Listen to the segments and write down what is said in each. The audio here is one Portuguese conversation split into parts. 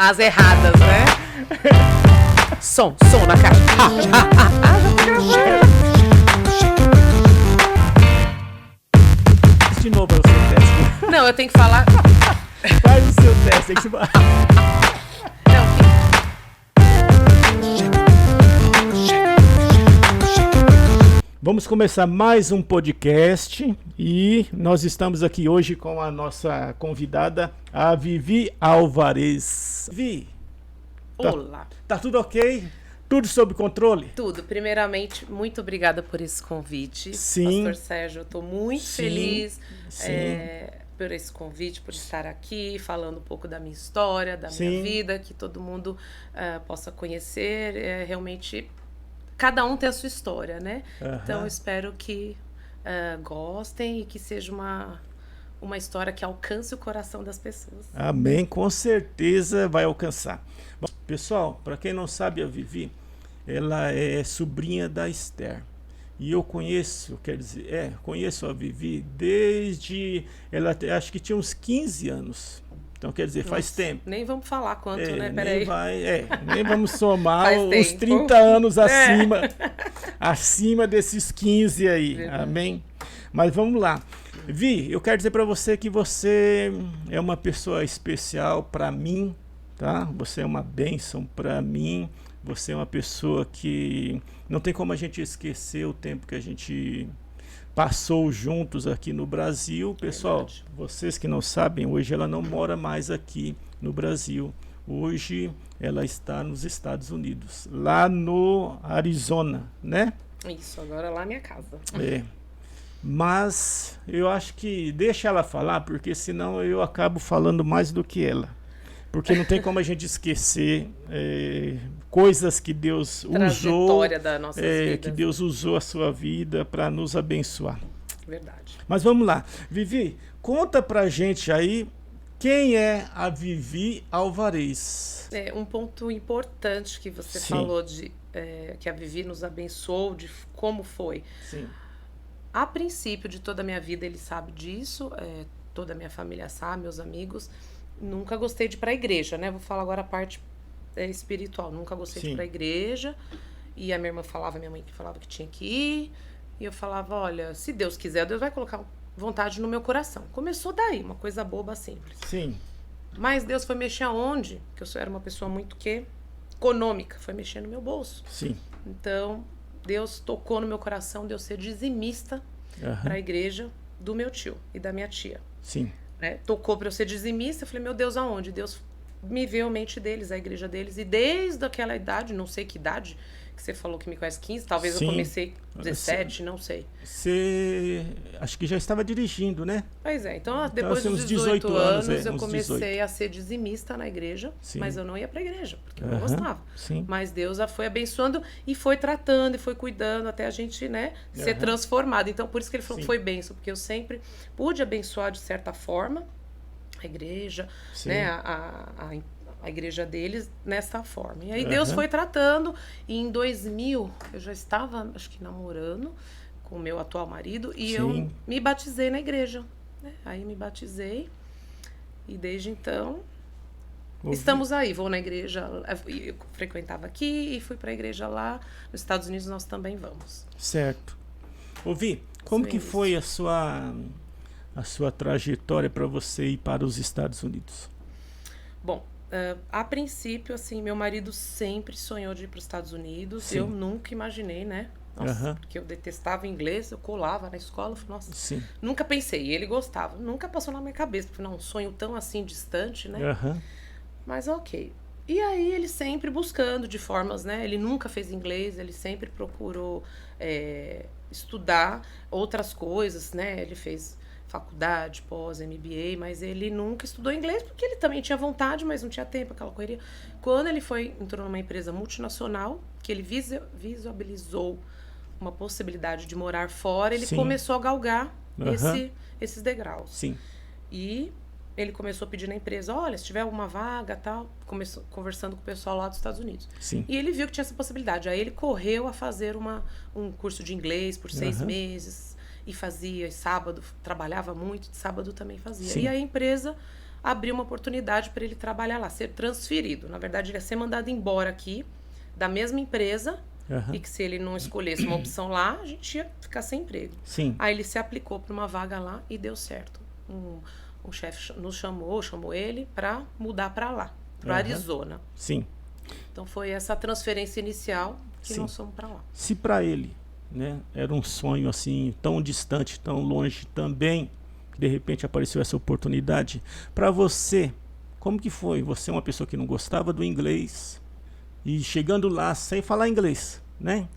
as erradas, né? Som na caixa. De novo é o seu teste. Não, eu tenho que falar. Faz o seu teste. Vamos começar mais um podcast e nós estamos aqui hoje com a nossa convidada, a Vivi Alvarez. Vi, Olá. Tá tudo ok? Tudo sob controle? Tudo. Primeiramente, muito obrigada por esse convite. Sim. Pastor Sérgio, eu estou muito feliz por esse convite, por estar aqui, falando um pouco da minha história, da minha vida, que todo mundo possa conhecer. Realmente, cada um tem a sua história, né? Então, eu espero que gostem e que seja uma história que alcance o coração das pessoas. Amém, com certeza vai alcançar. Bom, pessoal, para quem não sabe, a Vivi, ela é sobrinha da Esther. E eu conheço a Vivi desde, ela acho que tinha uns 15 anos. Então, quer dizer, faz tempo. Nem vamos falar quanto, né? Peraí. Nem vamos somar os 30 anos acima desses 15 aí. Verdade. Amém? Mas vamos lá. Vi, eu quero dizer para você que você é uma pessoa especial para mim, tá? Você é uma bênção para mim. Você é uma pessoa que não tem como a gente esquecer o tempo que a gente passou juntos aqui no Brasil. Pessoal, vocês que não sabem, hoje ela não mora mais aqui no Brasil. Hoje ela está nos Estados Unidos, lá no Arizona, né? Isso, agora lá é minha casa. Mas eu acho que deixa ela falar, porque senão eu acabo falando mais do que ela. Porque não tem como a gente esquecer coisas que Deus usou, da nossa vida. Que Deus usou a sua vida para nos abençoar. Verdade. Mas vamos lá. Vivi, conta pra gente aí quem é a Vivi Alvarez. Um ponto importante que você falou de que a Vivi nos abençoou, de como foi. Sim. A princípio de toda a minha vida, ele sabe disso, toda a minha família sabe, meus amigos. Nunca gostei de ir para a igreja, né? Vou falar agora a parte espiritual. Nunca gostei de ir para a igreja. E a minha irmã minha mãe falava que tinha que ir. E eu falava, olha, se Deus quiser, Deus vai colocar vontade no meu coração. Começou daí, uma coisa boba, simples. Sim. Mas Deus foi mexer aonde? Porque eu era uma pessoa muito econômica. Foi mexer no meu bolso. Sim. Então, Deus tocou no meu coração de eu ser dizimista para a igreja do meu tio e da minha tia. Sim. Tocou para eu ser dizimista, eu falei, meu Deus, aonde? Deus me veio a mente deles, a igreja deles, e desde aquela idade, não sei que idade, que você falou que me conhece 15, talvez eu comecei 17, não sei. Você, acho que já estava dirigindo, né? Pois então depois dos 18 anos eu comecei 18. a ser dizimista na igreja, mas eu não ia para a igreja, porque eu não gostava. Sim. Mas Deus a foi abençoando e foi tratando e foi cuidando até a gente, ser transformado. Então, por isso que ele falou que foi bênção, porque eu sempre pude abençoar de certa forma a igreja, a igreja deles nessa forma. E aí Deus foi tratando, e em 2000 eu já estava, acho que namorando com o meu atual marido, e eu me batizei na igreja. Aí me batizei, e desde então estamos aí. Vou na igreja, eu frequentava aqui e fui para a igreja lá. Nos Estados Unidos nós também vamos. Certo. Vi, como que foi a sua trajetória para você ir para os Estados Unidos? Bom, a princípio, assim, meu marido sempre sonhou de ir para os Estados Unidos. Eu nunca imaginei, né? Nossa, porque eu detestava inglês, eu colava na escola, falei, nossa, nunca pensei. E ele gostava, nunca passou na minha cabeça, porque não, um sonho tão assim distante, né? Mas ok. E aí ele sempre buscando de formas, né? Ele nunca fez inglês, ele sempre procurou estudar outras coisas, né? Ele fez faculdade, pós, MBA, mas ele nunca estudou inglês porque ele também tinha vontade, mas não tinha tempo, aquela correria. Quando ele entrou numa empresa multinacional, que ele visualizou uma possibilidade de morar fora, ele começou a galgar esses degraus. Sim. E ele começou a pedir na empresa, olha, se tiver alguma vaga, tal, começou conversando com o pessoal lá dos Estados Unidos. Sim. E ele viu que tinha essa possibilidade. Aí ele correu a fazer um curso de inglês por 6 meses, e fazia, e sábado, trabalhava muito, de sábado também fazia. E a empresa abriu uma oportunidade para ele trabalhar lá, ser transferido. Na verdade, ele ia ser mandado embora aqui, da mesma empresa, e que se ele não escolhesse uma opção lá, a gente ia ficar sem emprego. Sim. Aí ele se aplicou para uma vaga lá e deu certo. O chefe nos chamou ele para mudar para lá, para Arizona. Sim. Então foi essa transferência inicial que nós fomos para lá. Se para ele, né, era um sonho assim tão distante, tão longe também, de repente apareceu essa oportunidade, para você, como que foi? Você é uma pessoa que não gostava do inglês e chegando lá sem falar inglês, né?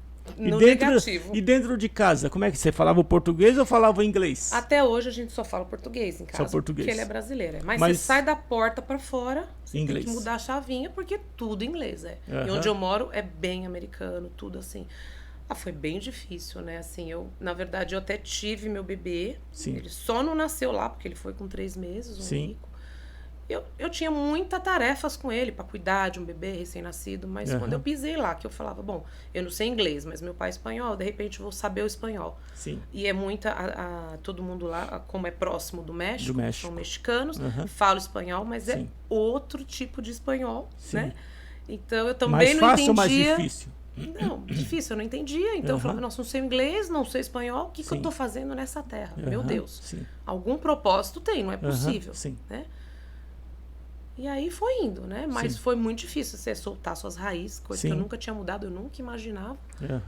E dentro de casa, como é que você falava o português ou falava inglês? Até hoje a gente só fala português em casa, só português. Porque ele é brasileiro. Mas você sai da porta para fora, você inglês. Tem que mudar a chavinha, porque tudo inglês, E onde eu moro é bem americano, tudo assim. Foi bem difícil, né? Assim, na verdade, eu até tive meu bebê. Sim. Ele só não nasceu lá, porque ele foi com 3 meses, Nico. Eu tinha muitas tarefas com ele para cuidar de um bebê recém-nascido, mas quando eu pisei lá, que eu falava, bom, eu não sei inglês, mas meu pai é espanhol, de repente eu vou saber o espanhol. Sim. E é todo mundo lá, como é próximo do México. São mexicanos, falo espanhol, mas é outro tipo de espanhol, né? Então eu também não entendia. Mais fácil ou mais difícil? Não, difícil, eu não entendia. Então eu falava, nossa, não sei inglês, não sei espanhol, o que eu tô fazendo nessa terra? Meu Deus. Sim. Algum propósito tem, não é possível, sim. né? E aí foi indo, né? Mas foi muito difícil você soltar suas raízes, coisa que eu nunca tinha mudado, eu nunca imaginava,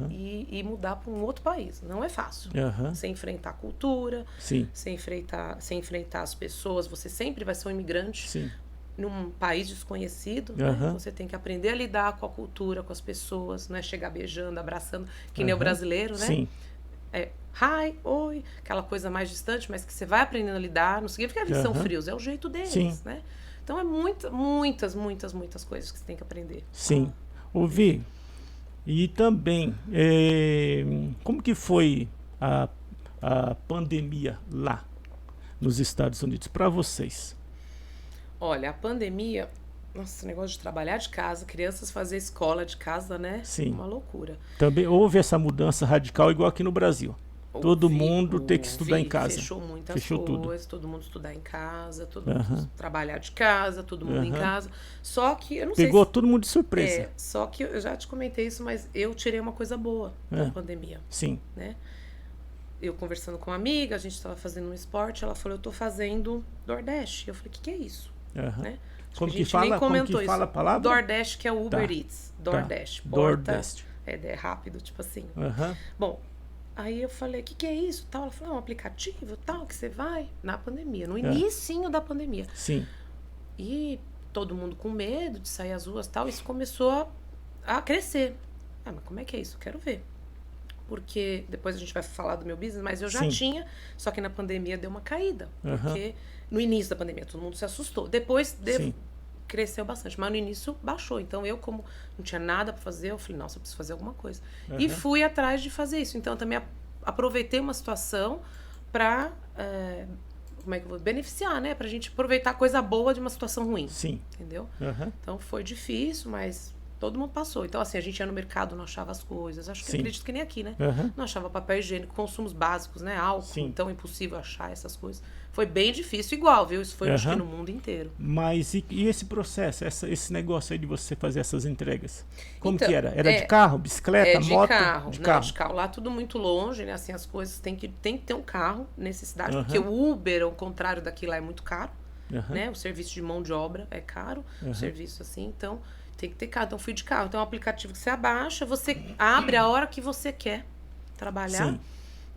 e mudar para um outro país. Não é fácil. Você enfrentar a cultura, você enfrentar as pessoas, você sempre vai ser um imigrante num país desconhecido, né? Você tem que aprender a lidar com a cultura, com as pessoas, não é chegar beijando, abraçando, que nem o brasileiro, né? Sim. Hi, oi, aquela coisa mais distante, mas que você vai aprendendo a lidar, não significa que eles são frios, é o jeito deles, né? Então é muitas coisas que você tem que aprender. Sim. Ouvi. E também, como que foi a pandemia lá nos Estados Unidos para vocês? Olha, a pandemia, nossa, esse negócio de trabalhar de casa, crianças fazer escola de casa, né? Sim. Uma loucura. Também houve essa mudança radical igual aqui no Brasil. Todo mundo ter que estudar em casa. Fechou muitas coisas, todo mundo estudar em casa, todo mundo trabalhar de casa, todo mundo em casa. Só que, eu não sei Pegou todo mundo de surpresa. Só que eu já te comentei isso, mas eu tirei uma coisa boa da pandemia. Sim. Né? Eu conversando com uma amiga, a gente estava fazendo um esporte, ela falou, eu tô fazendo DoorDash. Eu falei, o que é isso? Né? Como que fala a palavra? DoorDash, que é o Uber Eats. DoorDash. DoorDash. É rápido, tipo assim. Bom, aí eu falei, o que é isso? Tal. Ela falou, é um aplicativo, tal, que você vai na pandemia, no inicinho da pandemia. Sim. E todo mundo com medo de sair às ruas, tal, isso começou a crescer. Mas como é que é isso? Eu quero ver. Porque depois a gente vai falar do meu business, mas eu já tinha, só que na pandemia deu uma caída. Porque no início da pandemia todo mundo se assustou. Depois cresceu bastante, mas no início baixou. Então eu, como não tinha nada para fazer, eu falei, nossa, eu preciso fazer alguma coisa. E fui atrás de fazer isso. Então eu também aproveitei uma situação para como é que eu vou beneficiar, né? Pra gente aproveitar coisa boa de uma situação ruim. Sim. Entendeu? Então foi difícil, mas todo mundo passou. Então, assim, a gente ia no mercado, não achava as coisas. Acho que acredito que nem aqui, né? Não achava papel higiênico, consumos básicos, né? Álcool, então é impossível achar essas coisas. Foi bem difícil, igual, viu? Isso foi, acho que no mundo inteiro. Mas e esse processo, esse negócio aí de você fazer essas entregas? Como que era? Era de carro, bicicleta, moto? De carro. Lá tudo muito longe, né? Assim, as coisas tem que ter um carro nessa cidade, porque o Uber, ao contrário daqui, lá é muito caro, né? O serviço de mão de obra é caro, o serviço assim, então tem que ter carro. Então fui de carro. Então é um aplicativo que você abaixa, você abre a hora que você quer trabalhar. Sim.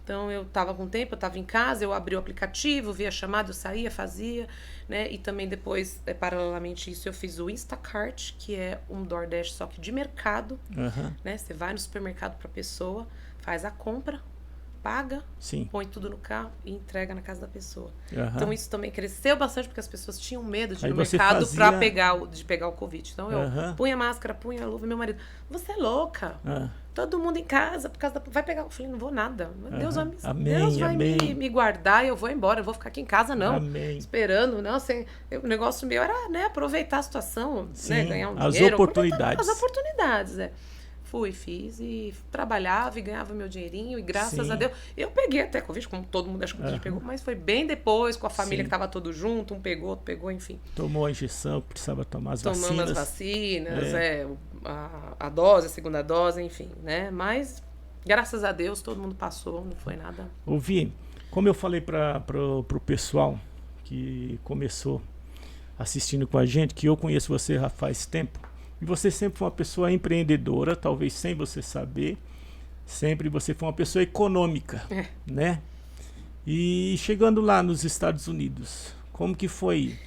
Então eu estava com tempo, eu estava em casa, eu abri o aplicativo, via a chamada, eu saía, fazia, né? E também depois, paralelamente isso, eu fiz o Instacart, que é um DoorDash só que de mercado, né? Você vai no supermercado para a pessoa, faz a compra, paga, põe tudo no carro e entrega na casa da pessoa. Então isso também cresceu bastante porque as pessoas tinham medo de ir no mercado para pegar o Covid. Então eu punha a máscara, punha a luva, meu marido, você é louca? Todo mundo em casa, por causa vai pegar. Eu falei, não vou nada. Deus vai me guardar e eu vou embora. Eu vou ficar aqui em casa, não. Esperando, não. O negócio meu era, né, aproveitar a situação, né, ganhar um dinheiro. As oportunidades. As oportunidades, fiz e trabalhava e ganhava meu dinheirinho e graças a Deus, eu peguei até Covid, como todo mundo acho que a gente pegou, mas foi bem depois, com a família que estava todo junto, um pegou, outro pegou, enfim. Tomou a injeção, precisava tomar as vacinas. Tomando as vacinas, a dose, a segunda dose, enfim, né? Mas, graças a Deus, todo mundo passou, não foi nada. Vi, como eu falei para o pessoal que começou assistindo com a gente, que eu conheço você já faz tempo, e você sempre foi uma pessoa empreendedora, talvez sem você saber, sempre você foi uma pessoa econômica, né? E chegando lá nos Estados Unidos, como que foi?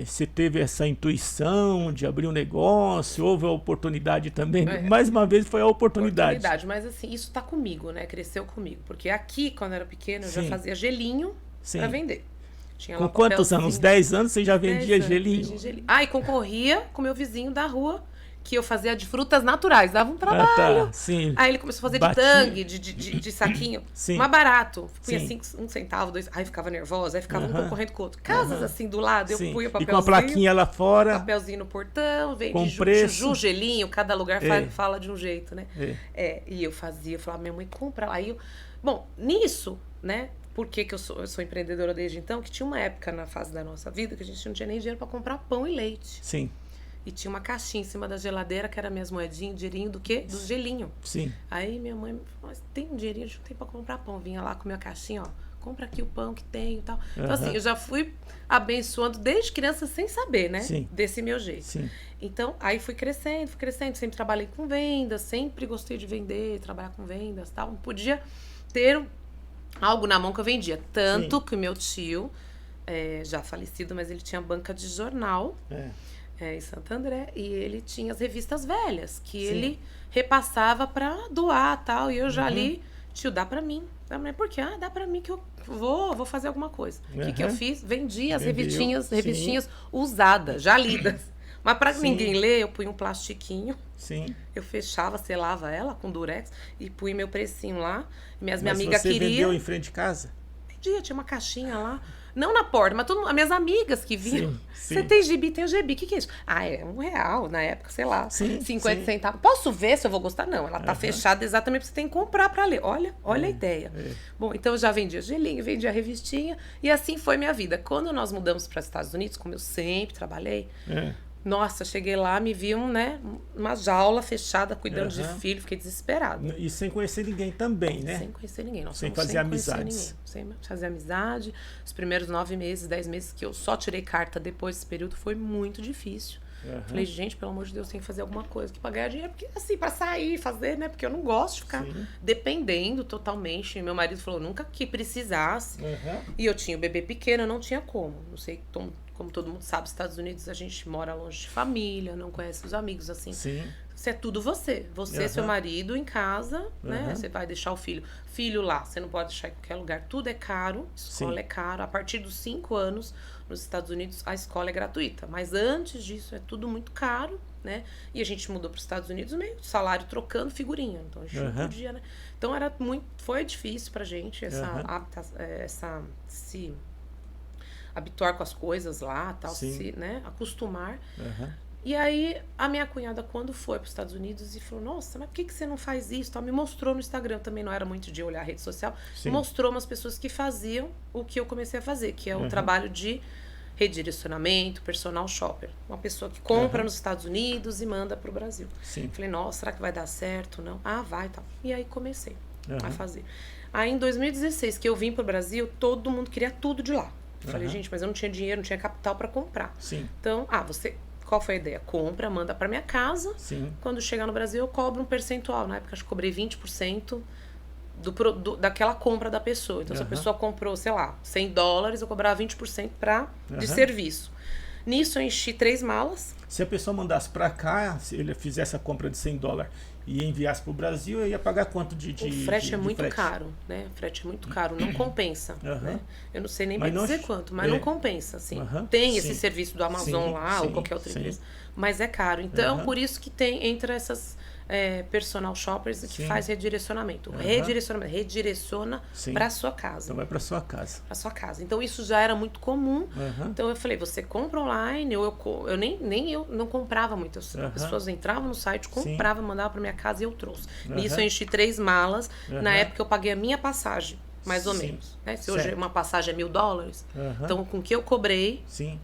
Você teve essa intuição de abrir um negócio? Houve a oportunidade também? Mais uma vez foi a oportunidade. Mas assim, isso tá comigo, né? Cresceu comigo. Porque aqui, quando eu era pequena, eu já fazia gelinho para vender. Tinha com quantos anos? 10 anos você já vendia gelinho? E concorria com meu vizinho da rua, que eu fazia de frutas naturais, dava um trabalho. Aí ele começou a fazer de tangue, de saquinho, mais barato. Punha 1 centavo, 2, aí ficava nervosa, aí ficava um concorrendo com o outro. Casas assim do lado, eu punha papelzinho. E com a plaquinha lá fora. Papelzinho no portão, vende juju, gelinho, cada lugar fala de um jeito, né? E eu falava, minha mãe compra. Aí bom, nisso, né? Por que eu sou empreendedora desde então? Que tinha uma época na fase da nossa vida que a gente não tinha nem dinheiro para comprar pão e leite. E tinha uma caixinha em cima da geladeira que era minhas moedinhas, dinheirinho do quê? Do gelinho. Aí minha mãe me falou, tem um dinheirinho, a gente não tem para comprar pão. Vinha lá com minha caixinha, compra aqui o pão que tem e tal. Então assim, eu já fui abençoando desde criança sem saber, né? Desse meu jeito. Então, aí fui crescendo, sempre trabalhei com vendas, sempre gostei de vender, trabalhar com vendas e tal. Não podia ter algo na mão que eu vendia. Tanto que o meu tio, já falecido, mas ele tinha banca de jornal em Santo André, e ele tinha as revistas velhas, que ele repassava para doar tal, e eu já ali, tio, dá para mim. Por quê? Dá para mim que eu vou fazer alguma coisa. O que eu fiz? Vendi as revistinhas usadas, já lidas. Mas para ninguém ler, eu punha um plastiquinho. Eu fechava, selava ela com durex e punha meu precinho lá. Minha amiga você vendeu em frente de casa? Vendia, tinha uma caixinha lá. Não na porta, mas as minhas amigas que vinham. Você tem gibi? Tem o gibi. O que é isso? É R$1 na época, sei lá. 50 centavos. Posso ver se eu vou gostar? Não, ela tá fechada exatamente porque você tem que comprar para ler. Olha a ideia. Bom, então eu já vendia gelinho, vendia revistinha. E assim foi minha vida. Quando nós mudamos para os Estados Unidos, como eu sempre trabalhei... Nossa, cheguei lá, me vi uma jaula fechada, cuidando de filho, fiquei desesperada. E sem conhecer ninguém também, né? Sem conhecer ninguém. Sem fazer amizades. Sem fazer amizade. Os primeiros 9 meses, 10 meses que eu só tirei carta depois desse período foi muito difícil. Falei, gente, pelo amor de Deus, tem que fazer alguma coisa aqui pra ganhar dinheiro. Porque assim, pra sair, fazer, né? Porque eu não gosto de ficar dependendo totalmente. Meu marido falou, nunca que precisasse. E eu tinha o bebê pequeno, eu não tinha como. Não sei, como todo mundo sabe, nos Estados Unidos a gente mora longe de família, não conhece os amigos, assim. Você é tudo você. Você, seu marido, em casa, né? Você vai deixar o filho lá, você não pode deixar em qualquer lugar. Tudo é caro, escola é caro. A partir dos 5 anos, nos Estados Unidos, a escola é gratuita. Mas antes disso, é tudo muito caro, né? E a gente mudou para os Estados Unidos meio salário trocando figurinha. Então, a gente não podia, né? Então, foi difícil pra gente se habituar com as coisas lá, tal, né? Acostumar. E aí, a minha cunhada, quando foi para os Estados Unidos, e falou, nossa, mas por que você não faz isso? Tal, me mostrou no Instagram, também não era muito de olhar a rede social, mostrou umas pessoas que faziam o que eu comecei a fazer, que é o trabalho de redirecionamento, personal shopper. Uma pessoa que compra nos Estados Unidos e manda para o Brasil. Falei, nossa, será que vai dar certo? Não? Vai, tal. E aí comecei a fazer. Aí, em 2016, que eu vim para o Brasil, todo mundo queria tudo de lá. Falei, gente, mas eu não tinha dinheiro, não tinha capital para comprar. Então, qual foi a ideia? Compra, manda para minha casa. Quando chegar no Brasil, eu cobro um percentual. Na época, acho que cobrei 20% daquela compra da pessoa. Então, se a pessoa comprou, sei lá, $100, eu cobrava 20% de serviço. Nisso, eu enchi 3 malas. Se a pessoa mandasse para cá, se ele fizesse a compra de $100 e enviasse para o Brasil, eu ia pagar quanto de O frete é muito caro, né? O frete é muito caro, não compensa, né? Eu não sei nem dizer quanto, mas não compensa, assim. Tem esse serviço do Amazon lá, ou qualquer outra empresa, mas é caro. Então, por isso que entra personal shoppers que faz redirecionamento. Redireciona para sua casa. Então vai para sua casa. Para sua casa. Então isso já era muito comum. Então eu falei, você compra online, eu não comprava muito. As pessoas entravam no site, compravam, mandavam para minha casa e eu trouxe. Nisso eu enchi 3 malas. Na época eu paguei a minha passagem. Mais ou menos. Né? Se hoje uma passagem é $1.000, então com o que eu cobrei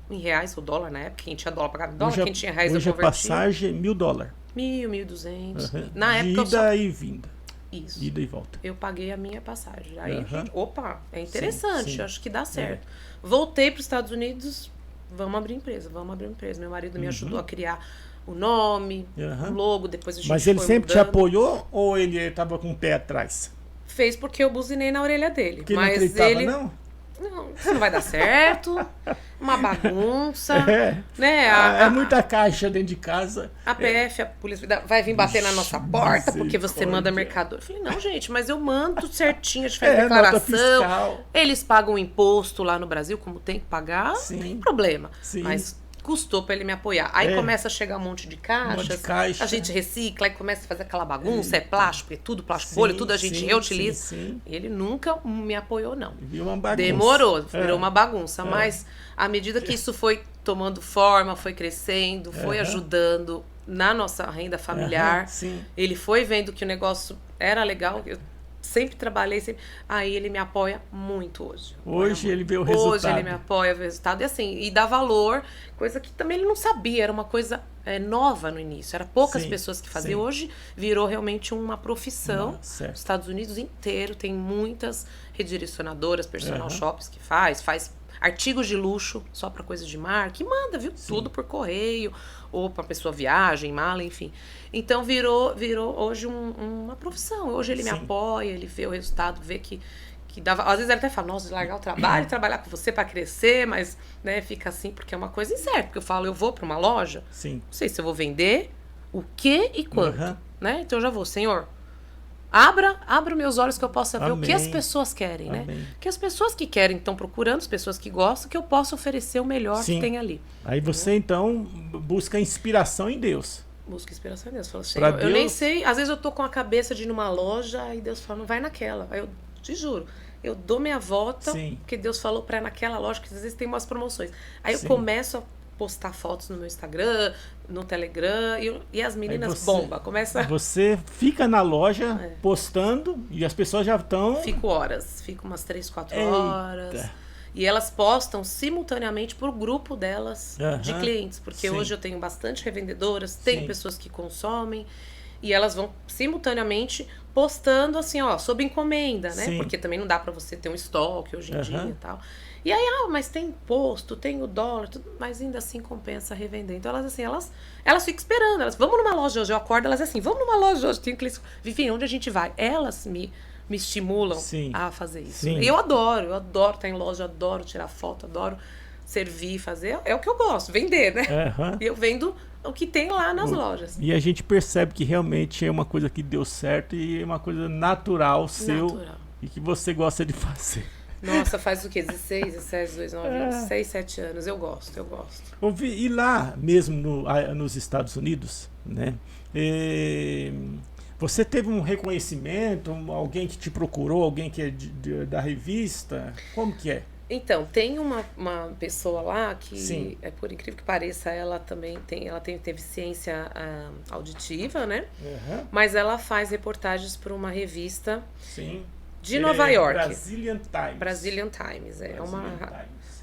em reais, o dólar na época, quem tinha dólar pagava em dólar, quem tinha reais eu convertia. Hoje a passagem é $1.000. 1.200. Na época ida e vinda. Isso. Ida e volta. Eu paguei a minha passagem. Aí, opa, é interessante, acho que dá certo. Voltei para os Estados Unidos, vamos abrir empresa. Meu marido me ajudou a criar o nome, o logo, depois a gente Mas ele sempre te apoiou ou ele estava com o pé atrás? Fez porque eu buzinei na orelha dele. Porque mas não acreditava, ele não? Não, isso não vai dar certo. Uma bagunça. Né? É muita caixa dentro de casa. A PF, a polícia, vai vir bater na nossa porta porque você manda mercador. Eu falei, não, gente, mas eu mando certinho, a gente faz declaração. Eles pagam o imposto lá no Brasil, como tem que pagar, não tem problema. Mas custou pra ele me apoiar. Aí começa a chegar um monte de caixas, a gente recicla, aí começa a fazer aquela bagunça, é plástico, é tudo plástico bolha, tudo a gente reutiliza. E ele nunca me apoiou, não. Viu uma bagunça. Demorou, virou uma bagunça, mas à medida que isso foi tomando forma, foi crescendo, foi ajudando na nossa renda familiar, ele foi vendo que o negócio era legal, eu sempre trabalhei, aí ele me apoia muito hoje. Hoje ele vê o resultado. Hoje ele me apoia, vê o resultado. E assim, e dá valor, coisa que também ele não sabia, era uma coisa nova no início. Era poucas pessoas que faziam. Hoje virou realmente uma profissão. Os Estados Unidos inteiro tem muitas redirecionadoras, personal shops que faz artigos de luxo, só para coisa de marca, e manda, viu? Tudo por correio, ou para pessoa viagem, mala, enfim. Então virou hoje uma profissão. Hoje ele me apoia, ele vê o resultado, vê que dava. Às vezes ele até fala, nossa, largar o trabalho, trabalhar com você para crescer, mas né, fica assim, porque é uma coisa incerta. Porque eu falo, eu vou para uma loja, não sei se eu vou vender, o que e quanto. Né? Então eu já vou, senhor. Abra meus olhos que eu possa ver o que as pessoas querem, né? Que as pessoas que querem estão procurando, as pessoas que gostam, que eu possa oferecer o melhor que tem ali. Aí você, então, busca inspiração em Deus. Busca inspiração em Deus. Fala, Senhor, eu nem sei, às vezes eu tô com a cabeça de ir numa loja e Deus fala, não vai naquela. Aí eu te juro, eu dou minha volta, porque Deus falou pra ir naquela loja, que às vezes tem umas promoções. Aí eu começo a postar fotos no meu Instagram, no Telegram, e as meninas bomba. Você fica na loja postando e as pessoas já estão... Fico umas 3, 4 horas. E elas postam simultaneamente pro grupo delas de clientes, porque hoje eu tenho bastante revendedoras, tem pessoas que consomem, e elas vão simultaneamente postando assim, ó, sob encomenda, né? Porque também não dá pra você ter um estoque hoje em dia e tal. E aí, mas tem imposto, tem o dólar, tudo, mas ainda assim compensa revender. Então elas ficam esperando, vamos numa loja hoje, eu acordo, elas assim, vamos numa loja hoje, tem clientes, Vivi, onde a gente vai? Elas me estimulam a fazer isso. E eu adoro estar em loja, adoro tirar foto, adoro servir, fazer, é o que eu gosto, vender, né? E eu vendo o que tem lá nas lojas. E a gente percebe que realmente é uma coisa que deu certo e é uma coisa natural seu e que você gosta de fazer. Nossa, faz o quê? 16, 17, 19, 6, 7 anos. Eu gosto. E lá mesmo nos Estados Unidos, né? Você teve um reconhecimento? Alguém que te procurou? Alguém que é da revista? Como que é? Então, tem uma pessoa lá que, por incrível que pareça, ela também tem deficiência auditiva, né? Mas ela faz reportagens para uma revista de Nova York. Brazilian Times.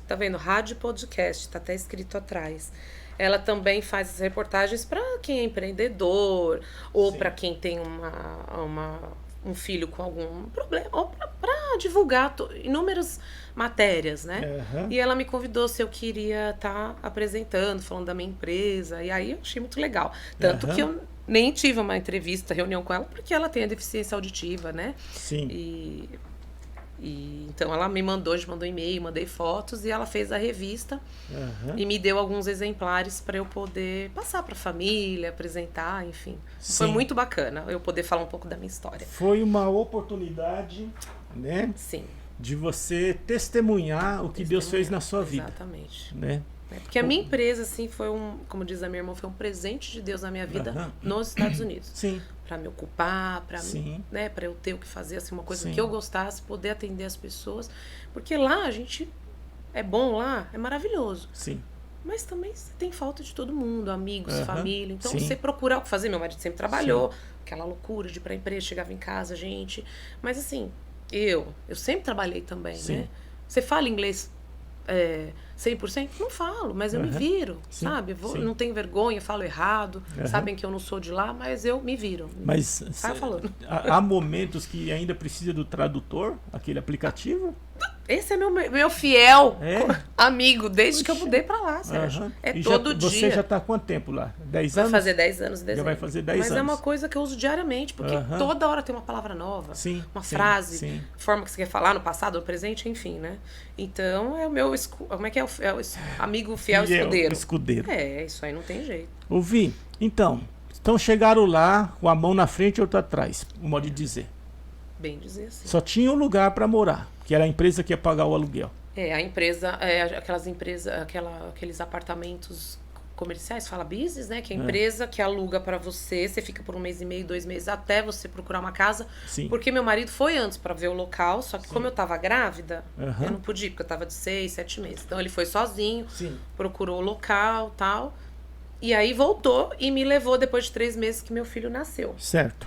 Tá vendo? Rádio e podcast, tá até escrito atrás. Ela também faz reportagens para quem é empreendedor, ou para quem tem um filho com algum problema, ou para divulgar inúmeras matérias, né? E ela me convidou se eu queria estar apresentando, falando da minha empresa, e aí eu achei muito legal. Tanto que eu nem tive uma reunião com ela, porque ela tem a deficiência auditiva, né? E então ela me mandou e-mail, mandei fotos, e ela fez a revista e me deu alguns exemplares para eu poder passar para a família, apresentar, enfim. Foi muito bacana eu poder falar um pouco da minha história. Foi uma oportunidade, né? Sim. De você testemunhar o que Deus fez na sua vida. Exatamente. Né? Né? Porque a minha empresa, assim, foi como diz a minha irmã, foi um presente de Deus na minha vida nos Estados Unidos. Sim. Para me ocupar, para né, para eu ter o que fazer, assim, uma coisa que eu gostasse, poder atender as pessoas. Porque lá a gente é bom lá, é maravilhoso. Sim. Mas também você tem falta de todo mundo, amigos, família. Então você procurar o que fazer. Meu marido sempre trabalhou, aquela loucura de ir pra empresa, chegava em casa, gente. Mas assim, eu sempre trabalhei também, né? Você fala inglês 100%? Não falo, mas eu me viro, sabe? Não tenho vergonha, falo errado. Sabem que eu não sou de lá, mas eu me viro. Mas falando. Há momentos que ainda precisa do tradutor, aquele aplicativo? Esse é meu fiel amigo, desde que eu mudei pra lá, Sérgio. Todo dia. Você já está há quanto tempo lá? 10 anos? Vai fazer 10 anos em dezembro. Já vai fazer 10 anos. Mas é uma coisa que eu uso diariamente, porque toda hora tem uma palavra nova, uma frase, forma que você quer falar no passado, no presente, enfim, né? Então, é o meu... Como é que é? É o amigo fiel escudeiro. Isso aí não tem jeito. Ouvi. Então chegaram lá com a mão na frente e outra atrás, o modo de dizer. Bem dizer assim. Só tinha um lugar para morar, que era a empresa que ia pagar o aluguel. A empresa, aqueles apartamentos comerciais, fala business, né? Que é a empresa que aluga para você fica por 1 mês e meio, 2 meses, até você procurar uma casa. Sim. Porque meu marido foi antes para ver o local, só que como eu tava grávida, eu não podia, porque eu tava de 6, 7 meses. Então ele foi sozinho, procurou o local, tal. E aí voltou e me levou depois de 3 meses que meu filho nasceu. Certo.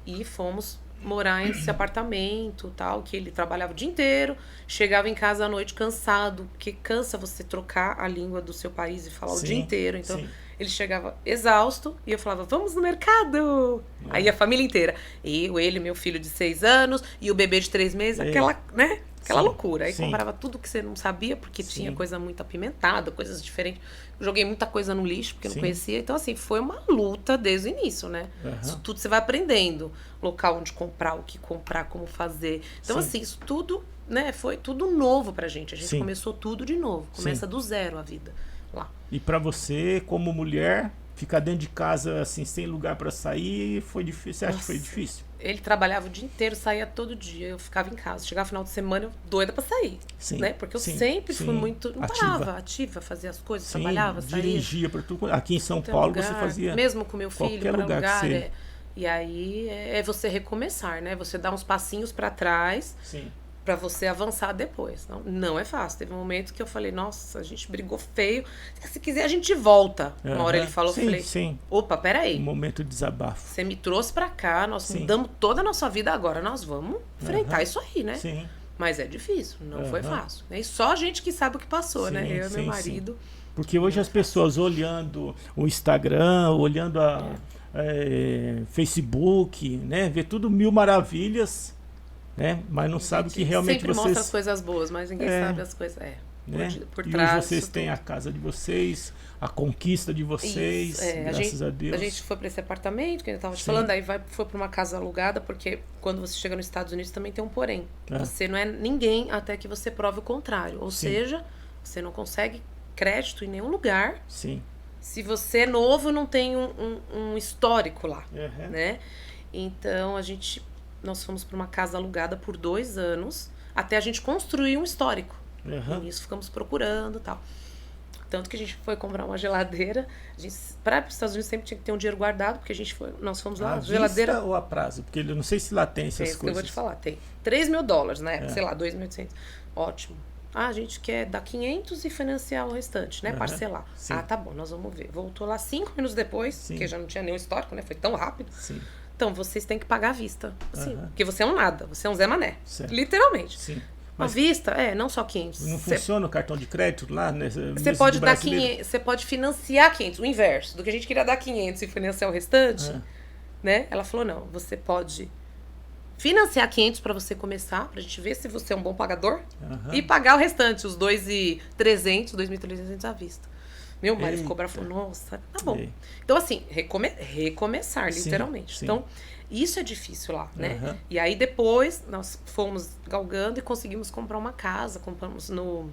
E fomos morar nesse apartamento, tal, que ele trabalhava o dia inteiro, chegava em casa à noite cansado, porque cansa você trocar a língua do seu país e falar o dia inteiro. Então, ele chegava exausto e eu falava, vamos no mercado! Aí a família inteira. Ele, meu filho de 6 anos e o bebê de 3 meses, aquela loucura. Aí comprava tudo que você não sabia, porque tinha coisa muito apimentada, coisas diferentes. Eu joguei muita coisa no lixo, porque eu não conhecia. Então, assim, foi uma luta desde o início, né? Isso tudo você vai aprendendo. Local onde comprar, o que comprar, como fazer. Então, assim, isso tudo, né? Foi tudo novo pra gente. A gente começou tudo de novo. Começa do zero a vida lá. E pra você, como mulher, ficar dentro de casa, assim, sem lugar pra sair, foi difícil? Você acha que foi difícil? Ele trabalhava o dia inteiro, saía todo dia. Eu ficava em casa. Chegava no final de semana, eu doida pra sair. Né? Porque eu sempre fui muito... Não parava, ativa, fazia as coisas, trabalhava, saía. Dirigia pra tudo. Aqui em São Paulo você fazia... Mesmo com meu filho, qualquer lugar. E aí é você recomeçar, né? Você dar uns passinhos pra trás pra você avançar depois. Não é fácil. Teve um momento que eu falei, nossa, a gente brigou feio. Se quiser, a gente volta. Uma hora ele falou, eu falei, opa, peraí. Um momento de desabafo. Você me trouxe pra cá, nós mudamos toda a nossa vida agora, nós vamos enfrentar isso aí, né? Mas é difícil, não foi fácil. E só a gente que sabe o que passou, né? Eu e meu marido. Porque hoje as pessoas olhando o Instagram, olhando Facebook, né? Vê tudo mil maravilhas, né? Mas não sabe que realmente sempre vocês... mostra as coisas boas, mas ninguém sabe as coisas... Né? Por e trás, hoje vocês têm a casa de vocês, a conquista de vocês, graças a Deus. A gente foi para esse apartamento, que eu estava te falando, aí foi para uma casa alugada, porque quando você chega nos Estados Unidos também tem um porém. Você não é ninguém até que você prove o contrário. Ou seja, você não consegue crédito em nenhum lugar. Se você é novo, não tem um histórico lá, né? Então, nós fomos para uma casa alugada por 2 anos, até a gente construir um histórico. E nisso ficamos procurando e tal. Tanto que a gente foi comprar uma geladeira. Para os Estados Unidos sempre tinha que ter um dinheiro guardado, porque nós fomos lá. A geladeira ou a prazo? Porque eu não sei se lá tem essas coisas. Que eu vou te falar, tem $3.000 na época, sei lá, 2.800. Ótimo. A gente quer dar 500 e financiar o restante, né? Parcelar. Tá bom, nós vamos ver. Voltou lá 5 minutos depois, porque já não tinha nenhum histórico, né? Foi tão rápido. Então, vocês têm que pagar à vista. Assim, porque você é um nada, você é um Zé Mané. Literalmente. À vista, não só 500. Não funciona o cartão de crédito lá? Você pode dar 500, você pode financiar 500, o inverso. Do que a gente queria dar 500 e financiar o restante, né? Ela falou, não, você pode financiar 500 para você começar, pra gente ver se você é um bom pagador, e pagar o restante, os 2.300 à vista. Meu marido ficou bravo, falou, nossa, tá bom. Então, assim, recomeçar, literalmente. Então, isso é difícil lá, né? E aí, depois, nós fomos galgando e conseguimos comprar uma casa. Compramos no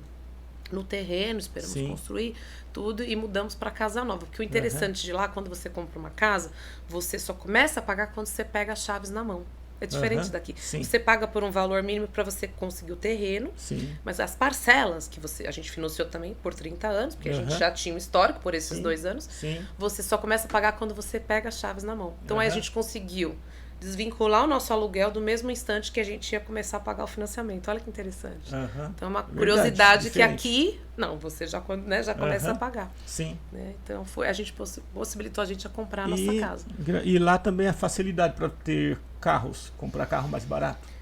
terreno, esperamos construir tudo e mudamos para casa nova. Porque o interessante de lá, quando você compra uma casa, você só começa a pagar quando você pega as chaves na mão. É diferente daqui. Sim. Você paga por um valor mínimo para você conseguir o terreno, sim. mas as parcelas que a gente financiou também por 30 anos, porque a gente já tinha um histórico por esses 2 anos, sim. você só começa a pagar quando você pega as chaves na mão. Então aí a gente conseguiu desvincular o nosso aluguel do mesmo instante que a gente ia começar a pagar o financiamento. Olha que interessante. Então é uma curiosidade que aqui, não, você já, né, já começa a pagar. Sim. Né? Então a gente possibilitou a gente a comprar a nossa casa. E lá também a facilidade para ter carros, comprar carro mais barato.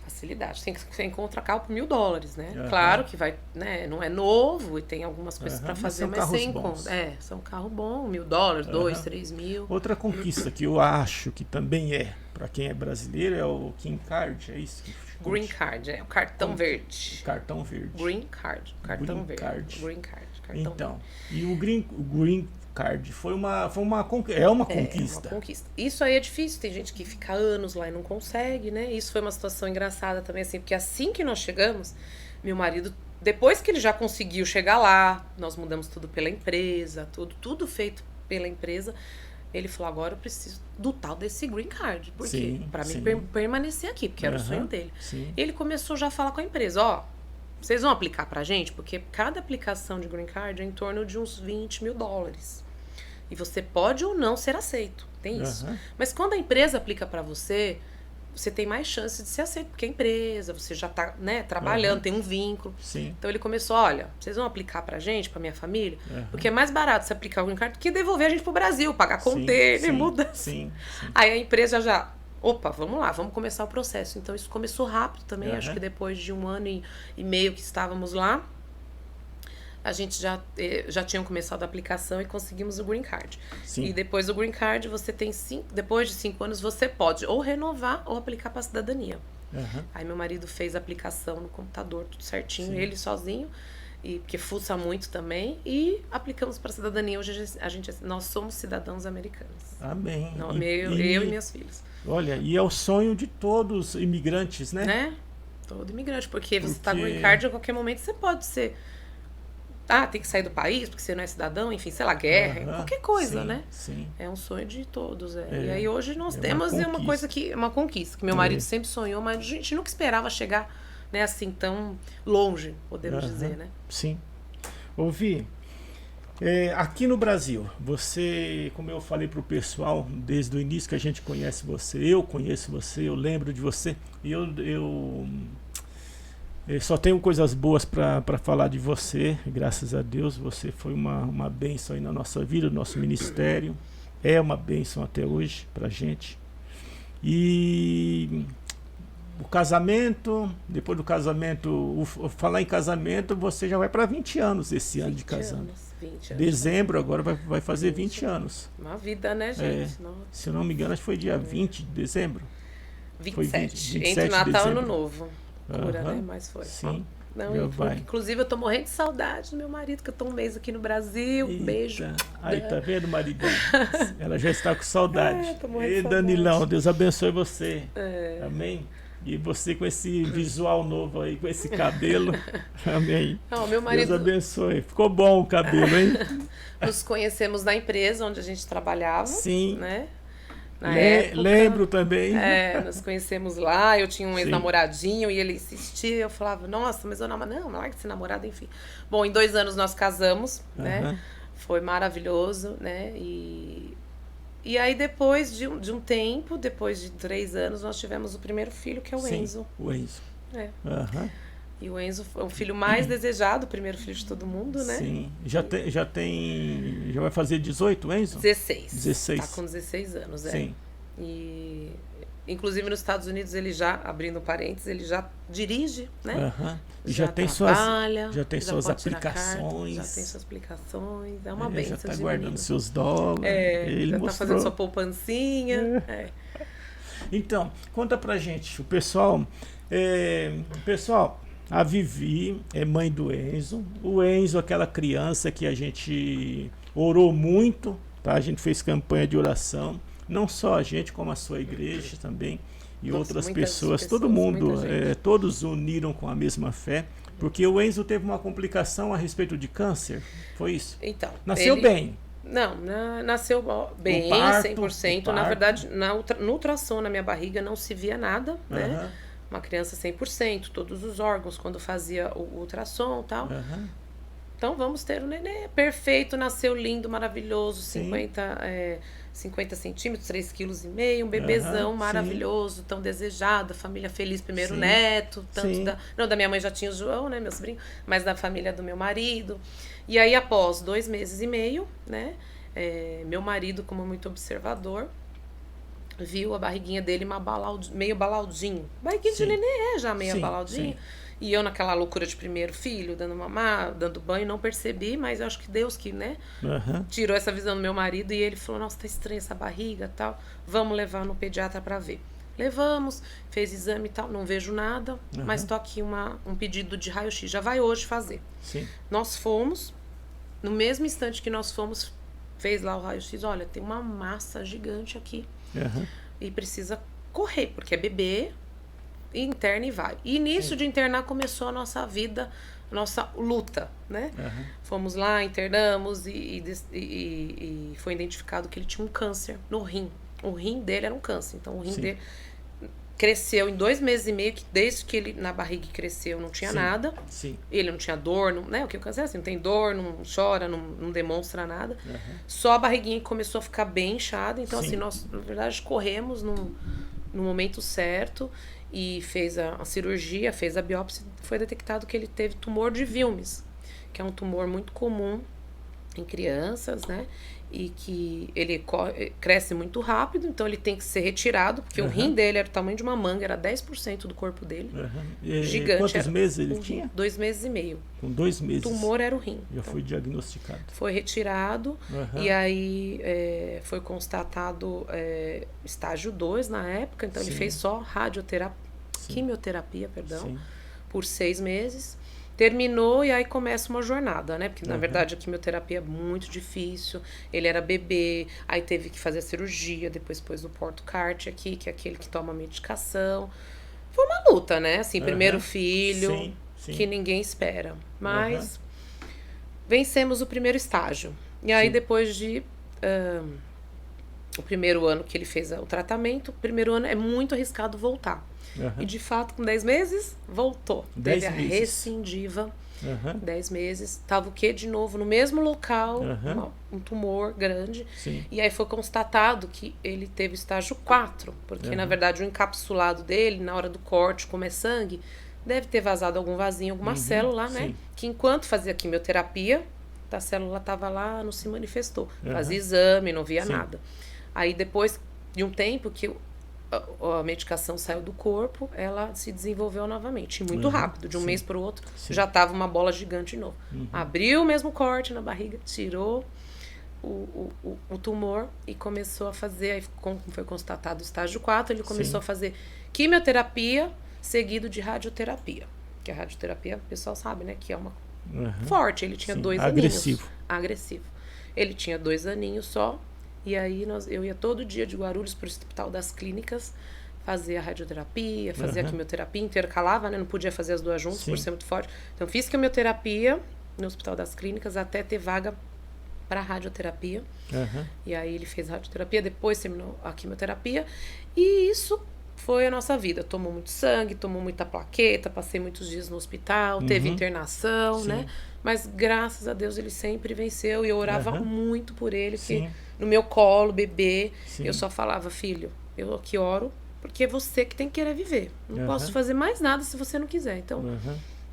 Facilidade. Você encontra carro por $1.000, né? Claro que vai, né? Não é novo e tem algumas coisas para fazer, mas você encontra. São carro bom, $1.000, $2.000, $3.000. Outra conquista que eu acho que também para quem é brasileiro, é o Green Card, é isso? Green Card, o cartão verde. Cartão verde. Green Card, cartão verde. Green Card, cartão então, verde. E o Green Card é uma conquista. É uma conquista. Isso aí é difícil, tem gente que fica anos lá e não consegue, né? Isso foi uma situação engraçada também, assim, porque assim que nós chegamos, meu marido, depois que ele já conseguiu chegar lá, nós mudamos tudo pela empresa, tudo feito pela empresa, ele falou, agora eu preciso do tal desse Green Card, porque para mim permanecer aqui, porque era o sonho dele. Ele começou já a falar com a empresa, vocês vão aplicar pra gente? Porque cada aplicação de Green Card é em torno de uns $20.000. E você pode ou não ser aceito. Tem isso. Mas quando a empresa aplica pra você, você tem mais chance de ser aceito. Porque a empresa, você já tá, né, trabalhando, tem um vínculo. Então ele começou, olha, vocês vão aplicar pra gente, pra minha família? Porque é mais barato você aplicar o Green Card do que devolver a gente pro Brasil, pagar container, mudança. Aí a empresa já... Opa, vamos lá, vamos começar o processo. Então isso começou rápido também, acho que depois de 1 ano e meio que estávamos lá, a gente já tinha começado a aplicação e conseguimos o Green Card. E depois do Green Card, você tem depois de 5 anos, você pode ou renovar ou aplicar para a cidadania. Aí meu marido fez a aplicação no computador, tudo certinho, ele sozinho, porque fuça muito também, e aplicamos para a cidadania. Hoje nós somos cidadãos americanos. Amém. Eu e meus filhos. Olha, e é o sonho de todos os imigrantes, né? Todo imigrante, porque você está no Green Card, a qualquer momento você pode ser... tem que sair do país porque você não é cidadão, enfim, sei lá, guerra, qualquer coisa, né? É um sonho de todos. E aí hoje nós temos uma coisa que... uma conquista, que meu marido sempre sonhou, mas a gente nunca esperava chegar, né, assim, tão longe, podemos dizer, né? Sim. Vi, aqui no Brasil, você, como eu falei pro pessoal desde o início que a gente conhece você, eu conheço você, eu lembro de você, e eu só tenho coisas boas para falar de você, graças a Deus. Você foi uma bênção aí na nossa vida, no nosso ministério, é uma bênção até hoje pra gente. E o casamento, depois do casamento, falar em casamento, você já vai para 20 anos esse ano de casando. 20 anos. Dezembro agora vai fazer 20 anos. Uma vida, né, gente? Se eu não me engano, acho que foi dia 20 de dezembro. 27. Foi 27 entre Natal e dezembro. Ano Novo. Cura, né? Mas foi. Sim. Não, inclusive eu tô morrendo de saudade do meu marido, que eu tô um mês aqui no Brasil. Eita. Beijo. Aí, tá vendo, maridão? Ela já está com saudade. Tô morrendo de saudade. Danilão, Deus abençoe você. Amém? E você com esse visual novo aí, com esse cabelo. Amém. Não, meu marido... Deus abençoe. Ficou bom o cabelo, hein? Nos conhecemos na empresa onde a gente trabalhava. Sim. Né? Na época, lembro também. Nos conhecemos lá, eu tinha um ex-namoradinho e ele insistia, eu falava, nossa, mas eu não larga esse namorado, enfim. Bom, em 2 anos nós casamos, né? Foi maravilhoso, né? E aí depois de um tempo, depois de 3 anos, nós tivemos o primeiro filho, que é o Enzo. O Enzo. E o Enzo foi o filho mais desejado, o primeiro filho de todo mundo, né? Sim. Já vai fazer 18, o Enzo? 16. Tá com 16 anos, Sim. E inclusive nos Estados Unidos ele já, abrindo parênteses, ele já dirige, né? Já tem trabalha, já tem suas aplicações. Já tem suas aplicações, é uma bênção. Já está guardando seus dólares. Ele já mostrou. Tá fazendo sua poupancinha. Então, conta pra gente, o pessoal, a Vivi é mãe do Enzo. O Enzo, aquela criança que a gente orou muito, tá? A gente fez campanha de oração. Não só a gente, como a sua igreja também. E outras pessoas. Todo mundo, todos uniram com a mesma fé. Porque o Enzo teve uma complicação a respeito de câncer. Foi isso? Então, Nasceu bem. Não, nasceu bem, parto, 100%. Na verdade, no ultrassom, na minha barriga, não se via nada, né? Uma criança 100%, todos os órgãos, quando fazia o ultrassom e tal. Então, vamos ter um nenê perfeito, nasceu lindo, maravilhoso, 50 centímetros, 3,5 quilos, um bebezão maravilhoso, tão desejado, família feliz, primeiro neto, tanto da minha mãe já tinha o João, né, meu sobrinho, mas da família do meu marido. E aí, após 2 meses e meio, né, meu marido, como muito observador, viu a barriguinha dele meio balaudinho. Barriguinha de nenê já meio balaudinho. E eu naquela loucura de primeiro filho, dando mamar, dando banho, não percebi, mas eu acho que Deus que, né, tirou essa visão do meu marido e ele falou, nossa, tá estranha essa barriga e tal, vamos levar no pediatra pra ver. Levamos, fez exame e tal, não vejo nada, mas tô aqui um pedido de raio-x, já vai hoje fazer. Nós fomos, no mesmo instante que nós fomos, fez lá o raio-x, olha, tem uma massa gigante aqui e precisa correr, porque é bebê, interna e vai. E nisso de internar começou a nossa vida, nossa luta, né? Fomos lá, internamos e foi identificado que ele tinha um câncer no rim. O rim dele era um câncer, então o rim dele cresceu em 2 meses e meio, que desde que ele na barriga cresceu não tinha nada. Ele não tinha dor, não, né? O que o câncer é assim, não tem dor, não chora, não demonstra nada. Só a barriguinha começou a ficar bem inchada, então assim, nós na verdade corremos no momento certo e fez a cirurgia, fez a biópsia, foi detectado que ele teve tumor de Wilms, que é um tumor muito comum em crianças, né? E que ele cresce muito rápido, então ele tem que ser retirado, porque o rim dele era do tamanho de uma manga, era 10% do corpo dele. Gigante. Quantos meses ele tinha? 2 meses e meio. Com 2 meses. O tumor era o rim. Já foi diagnosticado. Foi retirado e aí foi constatado estágio 2 na época, então ele fez só quimioterapia, por 6 meses. Terminou e aí começa uma jornada, né? Porque, na verdade, a quimioterapia é muito difícil. Ele era bebê, aí teve que fazer a cirurgia, depois pôs o Porto-Cart aqui, que é aquele que toma medicação. Foi uma luta, né? Assim, primeiro filho, que ninguém espera. Mas vencemos o primeiro estágio. E aí, depois de... o primeiro ano que ele fez o tratamento, o primeiro ano é muito arriscado voltar. E de fato, com 10 meses, voltou. Teve a recidiva, 10 meses. Tava o quê? De novo no mesmo local, um tumor grande. E aí foi constatado que ele teve estágio 4, porque na verdade o encapsulado dele, na hora do corte, como é sangue, deve ter vazado algum vasinho, alguma célula, né? Que enquanto fazia quimioterapia, a célula tava lá, não se manifestou. Fazia exame, não via nada. Aí depois de um tempo que a medicação saiu do corpo, ela se desenvolveu novamente, muito rápido, de um mês para o outro, já estava uma bola gigante de novo. Abriu o mesmo corte na barriga, tirou o tumor e começou a fazer, aí como foi constatado o estágio 4, ele começou a fazer quimioterapia seguido de radioterapia, que a radioterapia, o pessoal sabe, né, que é uma forte, ele tinha 2 aninhos. Agressivo. Ele tinha 2 aninhos só. E aí eu ia todo dia de Guarulhos para o Hospital das Clínicas fazer a radioterapia, fazer a quimioterapia, intercalava, né? Não podia fazer as duas juntas por ser muito forte. Então fiz quimioterapia no Hospital das Clínicas até ter vaga para radioterapia. E aí ele fez a radioterapia, depois terminou a quimioterapia. E isso foi a nossa vida. Tomou muito sangue, tomou muita plaqueta, passei muitos dias no hospital, teve internação, né? Mas graças a Deus ele sempre venceu e eu orava muito por ele, porque no meu colo, bebê, eu só falava, filho, eu aqui oro porque é você que tem que querer viver. Não posso fazer mais nada se você não quiser. Então,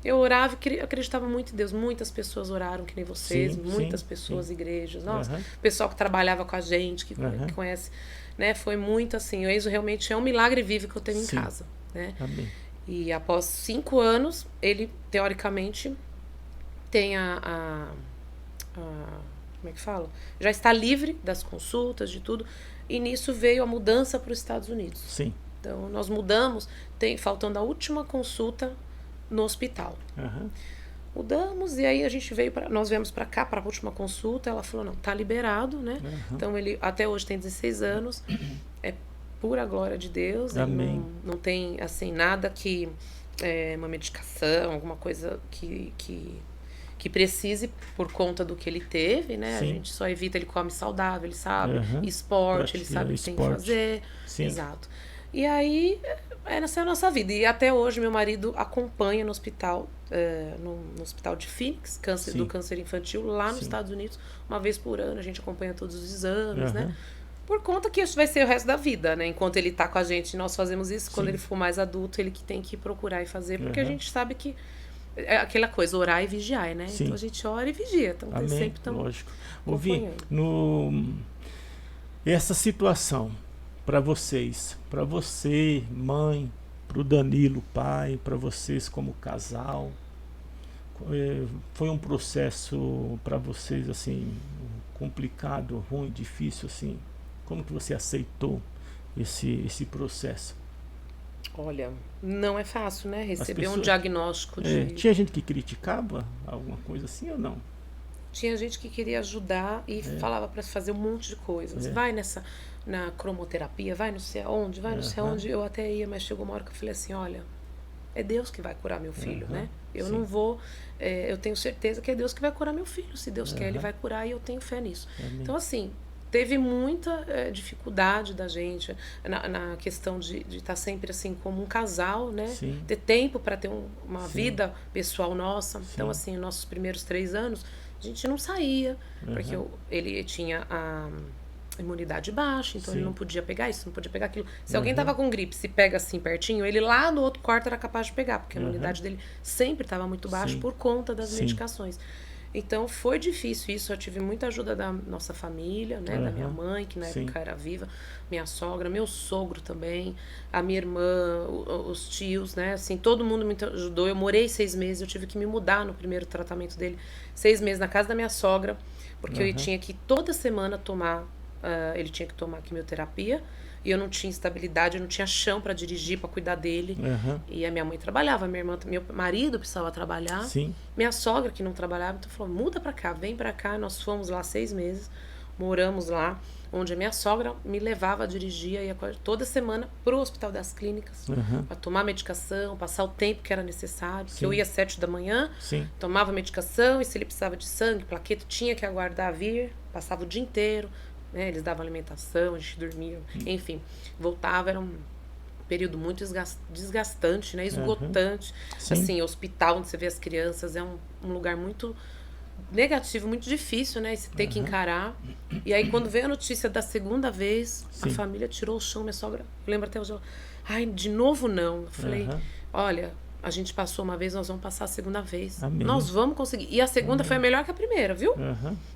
eu orava e acreditava muito em Deus. Muitas pessoas oraram que nem vocês, muitas pessoas, igrejas. Nossa, pessoal que trabalhava com a gente, que conhece, né? Foi muito assim, o Enzo realmente é um milagre vivo que eu tenho em casa, né? Amém. E após 5 anos, ele, teoricamente, tem como é que fala? Já está livre das consultas, de tudo. E nisso veio a mudança para os Estados Unidos. Então, nós mudamos, faltando a última consulta no hospital. Mudamos e aí a gente nós viemos para cá, para a última consulta. Ela falou, não, tá liberado, né? Então, ele até hoje tem 16 anos. É pura glória de Deus. Amém. Não tem, assim, nada que... uma medicação, alguma coisa que que precise por conta do que ele teve, né? Sim. A gente só evita, ele come saudável, ele sabe, esporte, ele sabe o que tem que fazer. Sim. Exato. E aí, essa é a nossa vida. E até hoje, meu marido acompanha no hospital, no hospital de Phoenix, do câncer infantil, lá nos Estados Unidos, uma vez por ano. A gente acompanha todos os exames, né? Por conta que isso vai ser o resto da vida, né? Enquanto ele tá com a gente, nós fazemos isso. Quando ele for mais adulto, ele que tem que procurar e fazer, porque a gente sabe que é aquela coisa, orar e vigiar, né? Então a gente ora e vigia. Então sempre estamos lógico. Ouvi, essa situação para vocês, para você, mãe, para o Danilo, pai, para vocês como casal, foi um processo para vocês assim complicado, ruim, difícil assim? Como que você aceitou esse processo? Olha, não é fácil, né? Receber um diagnóstico de... Tinha gente que criticava alguma coisa assim ou não? Tinha gente que queria ajudar e falava para fazer um monte de coisas. Vai na cromoterapia, vai não sei aonde, vai não sei aonde. Eu até ia, mas chegou uma hora que eu falei assim, olha, é Deus que vai curar meu filho, né? Eu não vou... eu tenho certeza que é Deus que vai curar meu filho. Se Deus quer, Ele vai curar e eu tenho fé nisso. Amém. Então, assim... Teve muita dificuldade da gente na questão de estar sempre assim como um casal, né? Sim. Ter tempo para ter uma vida pessoal nossa. Sim. Então, assim, nossos primeiros 3 anos, a gente não saía, porque ele tinha a imunidade baixa, então ele não podia pegar isso, não podia pegar aquilo. Se alguém tava com gripe, se pega assim pertinho, ele lá no outro quarto era capaz de pegar, porque a imunidade dele sempre estava muito baixa por conta das medicações. Então, foi difícil isso. Eu tive muita ajuda da nossa família, né? Da minha mãe, que na época era viva. Minha sogra, meu sogro também. A minha irmã, os tios, né? Assim, todo mundo me ajudou. Eu morei 6 meses. Eu tive que me mudar no primeiro tratamento dele. 6 meses na casa da minha sogra. Porque eu tinha que toda semana tomar... ele tinha que tomar quimioterapia. E eu não tinha estabilidade, eu não tinha chão para dirigir, para cuidar dele. E a minha mãe trabalhava, minha irmã, meu marido precisava trabalhar. Sim. Minha sogra que não trabalhava, então falou, muda para cá, vem para cá. Nós fomos lá 6 meses, moramos lá, onde a minha sogra me levava a dirigir, ia toda semana pro Hospital das Clínicas, para tomar medicação, passar o tempo que era necessário. Que eu ia às 7 da manhã, tomava medicação, e se ele precisava de sangue, plaqueta, tinha que aguardar vir, passava o dia inteiro. Né, eles davam alimentação, a gente dormia, enfim, voltava, era um período muito desgastante, né, esgotante. Assim, hospital onde você vê as crianças é um lugar muito negativo, muito difícil, né, você ter que encarar. E aí quando veio a notícia da segunda vez, a família tirou o chão, minha sogra, eu lembro até hoje, ai, de novo não. Eu falei, olha, a gente passou uma vez, nós vamos passar a segunda vez. Amém. Nós vamos conseguir. E a segunda foi melhor que a primeira, viu?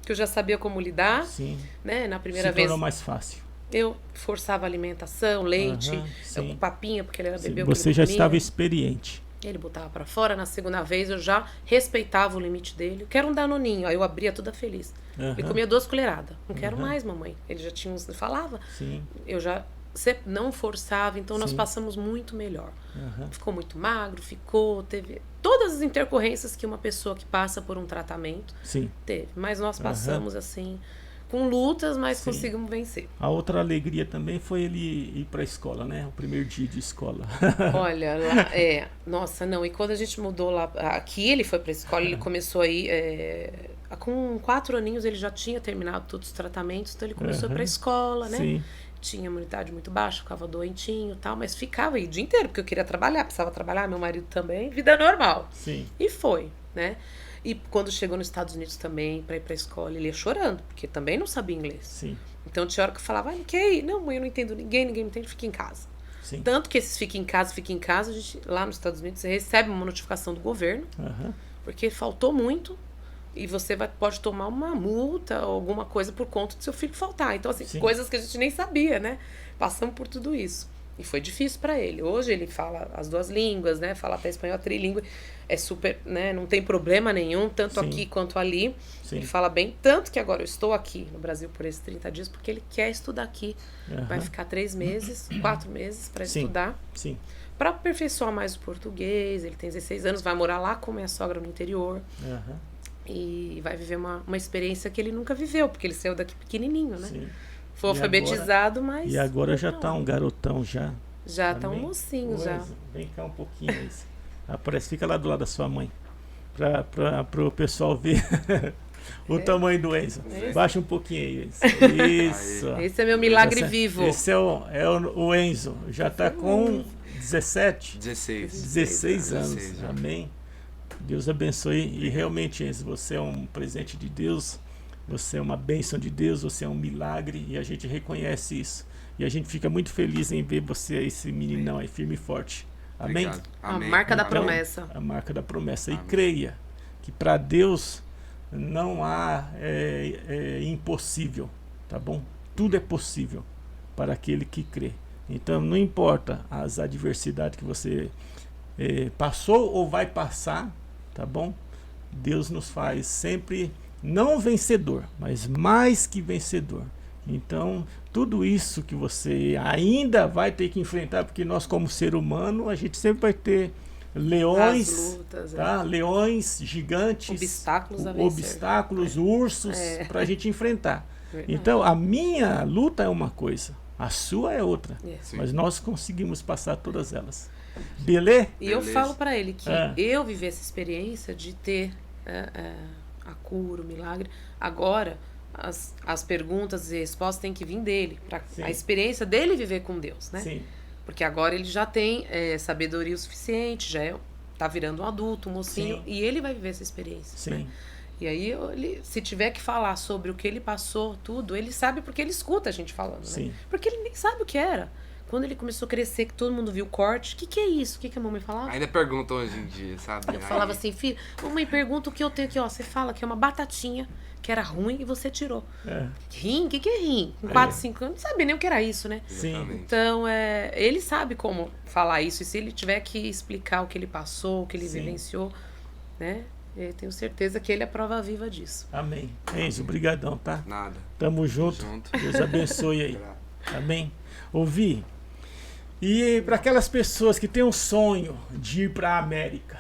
Que eu já sabia como lidar. Sim. Né? Na primeira vez... Se tornou mais fácil. Eu forçava a alimentação, leite, com papinha, porque ele era bebê. Você já estava experiente. Ele botava pra fora. Na segunda vez, eu já respeitava o limite dele. Eu quero um danoninho. Aí eu abria toda feliz. Ele comia 2 colheradas. Não quero mais, mamãe. Ele já tinha uns... Falava. Sim. Eu já... Você não forçava, então nós passamos muito melhor. Ficou muito magro, teve todas as intercorrências que uma pessoa que passa por um tratamento teve. Mas nós passamos assim, com lutas, mas conseguimos vencer. A outra alegria também foi ele ir para a escola, né? O primeiro dia de escola. Olha, lá, nossa, não. E quando a gente mudou lá, aqui ele foi para a escola, ele começou aí, com 4 aninhos ele já tinha terminado todos os tratamentos, então ele começou para a escola, né? Sim. Tinha imunidade muito baixa, ficava doentinho e tal, mas ficava aí o dia inteiro, porque eu queria trabalhar, precisava trabalhar, meu marido também, vida normal. Sim. E foi, né? E quando chegou nos Estados Unidos também, para ir pra escola, ele ia chorando, porque também não sabia inglês. Sim. Então tinha hora que eu falava, não quer ir? Não, mãe, eu não entendo ninguém me entende, fica em casa. Sim. Tanto que esses fica em casa, a gente, lá nos Estados Unidos, você recebe uma notificação do governo, porque faltou muito, e você pode tomar uma multa ou alguma coisa por conta do seu filho faltar. Então, assim, coisas que a gente nem sabia, né? Passamos por tudo isso. E foi difícil para ele. Hoje ele fala as 2 línguas, né? Fala até espanhol, trilíngue. É super, né? Não tem problema nenhum, tanto aqui quanto ali. Ele fala bem. Tanto que agora eu estou aqui no Brasil por esses 30 dias, porque ele quer estudar aqui. Vai ficar 3 meses, 4 meses para estudar. Sim. Para aperfeiçoar mais o português. Ele tem 16 anos, vai morar lá com minha sogra no interior. E vai viver uma experiência que ele nunca viveu, porque ele saiu daqui pequenininho, né? Sim. Foi alfabetizado, mas... E agora já tá um garotão já. Já tá um mocinho, já. Vem cá um pouquinho. Aparece, fica lá do lado da sua mãe. para o pessoal ver o tamanho do Enzo. Baixa um pouquinho aí, Enzo. Isso. Esse é meu milagre vivo. Esse é o Enzo. Já está com 16 anos. Amém. Deus abençoe. E realmente, Enzo, você é um presente de Deus. Você é uma bênção de Deus. Você é um milagre. E a gente reconhece isso. E a gente fica muito feliz em ver você, esse meninão aí, firme e forte. Amém? Amém. A marca da promessa. A marca da promessa. E creia que para Deus não há impossível, tá bom? Tudo é possível para aquele que crê. Então não importa as adversidades que você passou ou vai passar, tá bom? Deus nos faz sempre não vencedor, mas mais que vencedor. Então, tudo isso que você ainda vai ter que enfrentar, porque nós como ser humano, a gente sempre vai ter leões, lutas, tá? Leões gigantes, obstáculos, ursos para a gente enfrentar. Verdade. Então, a minha luta é uma coisa, a sua é outra, mas nós conseguimos passar todas elas. Beleza? E eu falo para ele que eu vivi essa experiência de ter a cura, o milagre. Agora, as perguntas e respostas têm que vir dele, para a experiência dele viver com Deus, né? Sim. Porque agora ele já tem sabedoria o suficiente, já tá virando um adulto, um mocinho, e ele vai viver essa experiência. Sim. Né? E aí, se tiver que falar sobre o que ele passou, tudo, ele sabe porque ele escuta a gente falando, né? Porque ele nem sabe o que era. Quando ele começou a crescer, que todo mundo viu o corte, o que é isso? O que a mamãe falava? Ainda perguntam hoje em dia, sabe? Eu falava assim, filho, mamãe, pergunta o que eu tenho aqui, ó. Você fala que é uma batatinha, que era ruim e você tirou. Rim? O que é rim? Com 4, 5 anos, não sabia nem o que era isso, né? Sim. Então, ele sabe como falar isso. E se ele tiver que explicar o que ele passou, o que ele vivenciou, né? Eu tenho certeza que ele é a prova viva disso. Amém. Enzo, brigadão, tá? Nada. Tamo junto. Deus abençoe aí. Amém. Ouvi. E para aquelas pessoas que têm um sonho de ir para a América,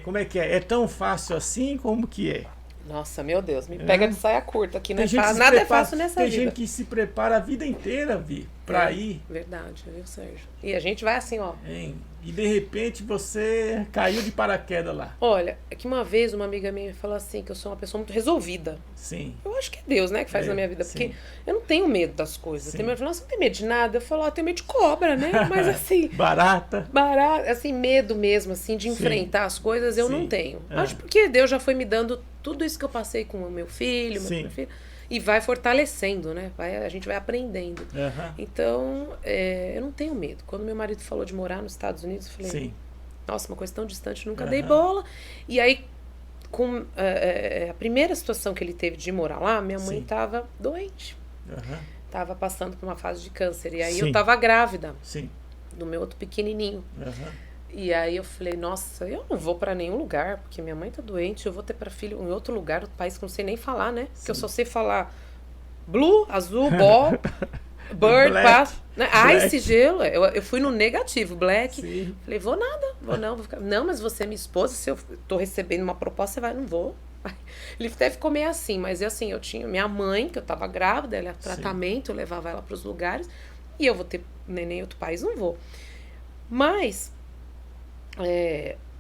como é que é? É tão fácil assim? Como que é? Nossa, meu Deus, me pega de saia curta aqui, né? Nada é fácil nessa vida. Tem gente que se prepara a vida inteira, para ir. Verdade, viu, Sérgio? E a gente vai assim, ó. E de repente você caiu de paraquedas lá. Olha, é que uma vez uma amiga minha falou assim, que eu sou uma pessoa muito resolvida. Sim. Eu acho que é Deus, né, que faz na minha vida. Porque eu não tenho medo das coisas. Tem medo, nossa, não tem medo de nada. Eu falo, eu tenho medo de cobra, né? Mas assim... Barata, assim, medo mesmo, assim, de enfrentar as coisas, eu não tenho. Acho porque Deus já foi me dando tudo isso que eu passei com o meu filho, meu filho. E vai fortalecendo, né? A gente vai aprendendo. Então, eu não tenho medo. Quando meu marido falou de morar nos Estados Unidos, eu falei, nossa, uma coisa tão distante, nunca dei bola. E aí, com a primeira situação que ele teve de morar lá, minha mãe estava doente. Estava passando por uma fase de câncer. E aí eu estava grávida do meu outro pequenininho. E aí eu falei, nossa, eu não vou pra nenhum lugar, porque minha mãe tá doente, eu vou ter pra filho em outro lugar, outro país que eu não sei nem falar, né? Porque eu só sei falar blue, azul, ball, bird, pass, né? Ice, gelo. Eu fui no negativo, black. Falei, vou nada, vou ficar. Não, mas você é minha esposa, se eu tô recebendo uma proposta, você vai, não vou. Ele até ficou meio assim, mas assim, eu tinha minha mãe, que eu tava grávida, ela ia tratamento, eu levava ela pros lugares, e eu vou ter neném em outro país, não vou. Mas...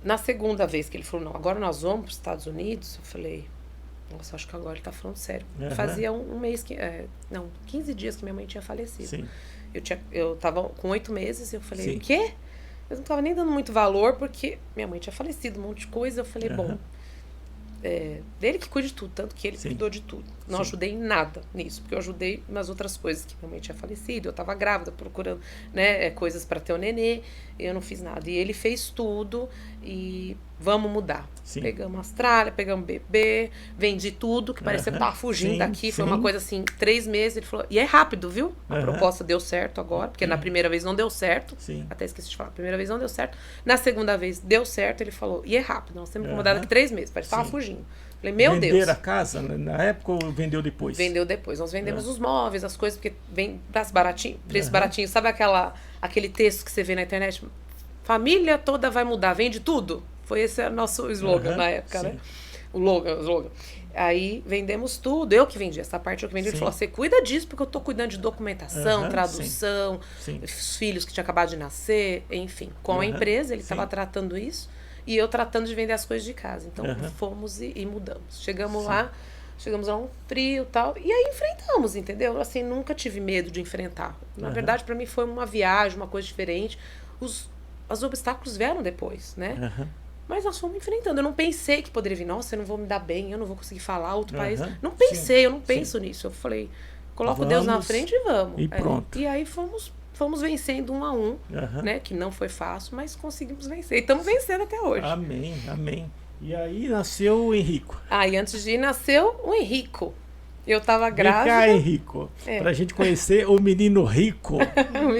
na segunda vez que ele falou, não, agora nós vamos para os Estados Unidos, eu falei, nossa, acho que agora ele tá falando sério. Fazia um mês que, 15 dias que minha mãe tinha falecido. Eu tava com 8 meses, eu falei, o quê? Eu não tava nem dando muito valor, porque minha mãe tinha falecido, um monte de coisa, eu falei, bom, dele que cuide de tudo, tanto que ele cuidou de tudo. Não ajudei em nada nisso, porque eu ajudei nas outras coisas, que minha mãe tinha falecido, eu estava grávida, procurando, né, coisas para ter o nenê, eu não fiz nada. E ele fez tudo e vamos mudar. Pegamos a Austrália, pegamos bebê, vendi tudo, que parecia que eu tava fugindo daqui, foi uma coisa assim, 3 meses, ele falou, e é rápido, viu? A proposta deu certo agora, porque na primeira vez não deu certo, até esqueci de falar, a primeira vez não deu certo, na segunda vez deu certo, ele falou, e é rápido, nós temos que mudar daqui 3 meses, parece que tava fugindo. Falei, meu Deus. Venderam a casa na época ou vendeu depois? Vendeu depois. Nós vendemos os móveis, as coisas, porque vem preço baratinho. Sabe aquele texto que você vê na internet? Família toda vai mudar, vende tudo. Foi esse o nosso slogan na época, né? O slogan. Aí vendemos tudo. Eu que vendi essa parte, eu que vendi. Ele falou, você cuida disso, porque eu tô cuidando de documentação, tradução, os filhos que tinham acabado de nascer, enfim. Com a empresa, ele estava tratando isso. e eu tratando de vender as coisas de casa. Então, fomos e mudamos. Chegamos lá um frio e tal, e aí enfrentamos, entendeu? Assim, nunca tive medo de enfrentar. Na verdade, para mim foi uma viagem, uma coisa diferente. Os obstáculos vieram depois, né? Mas nós fomos enfrentando. Eu não pensei que poderia vir, nossa, eu não vou me dar bem, eu não vou conseguir falar outro país. Não pensei, eu não penso nisso. Eu falei, coloco Deus na frente e vamos. E pronto. E aí fomos vencendo 1 a 1, né? Que não foi fácil, mas conseguimos vencer. E estamos vencendo até hoje. Amém, amém. E aí nasceu o Henrico. E antes de ir, nasceu o Henrico. Eu tava grávida. Vem cá, Henrico. Pra gente conhecer o menino rico.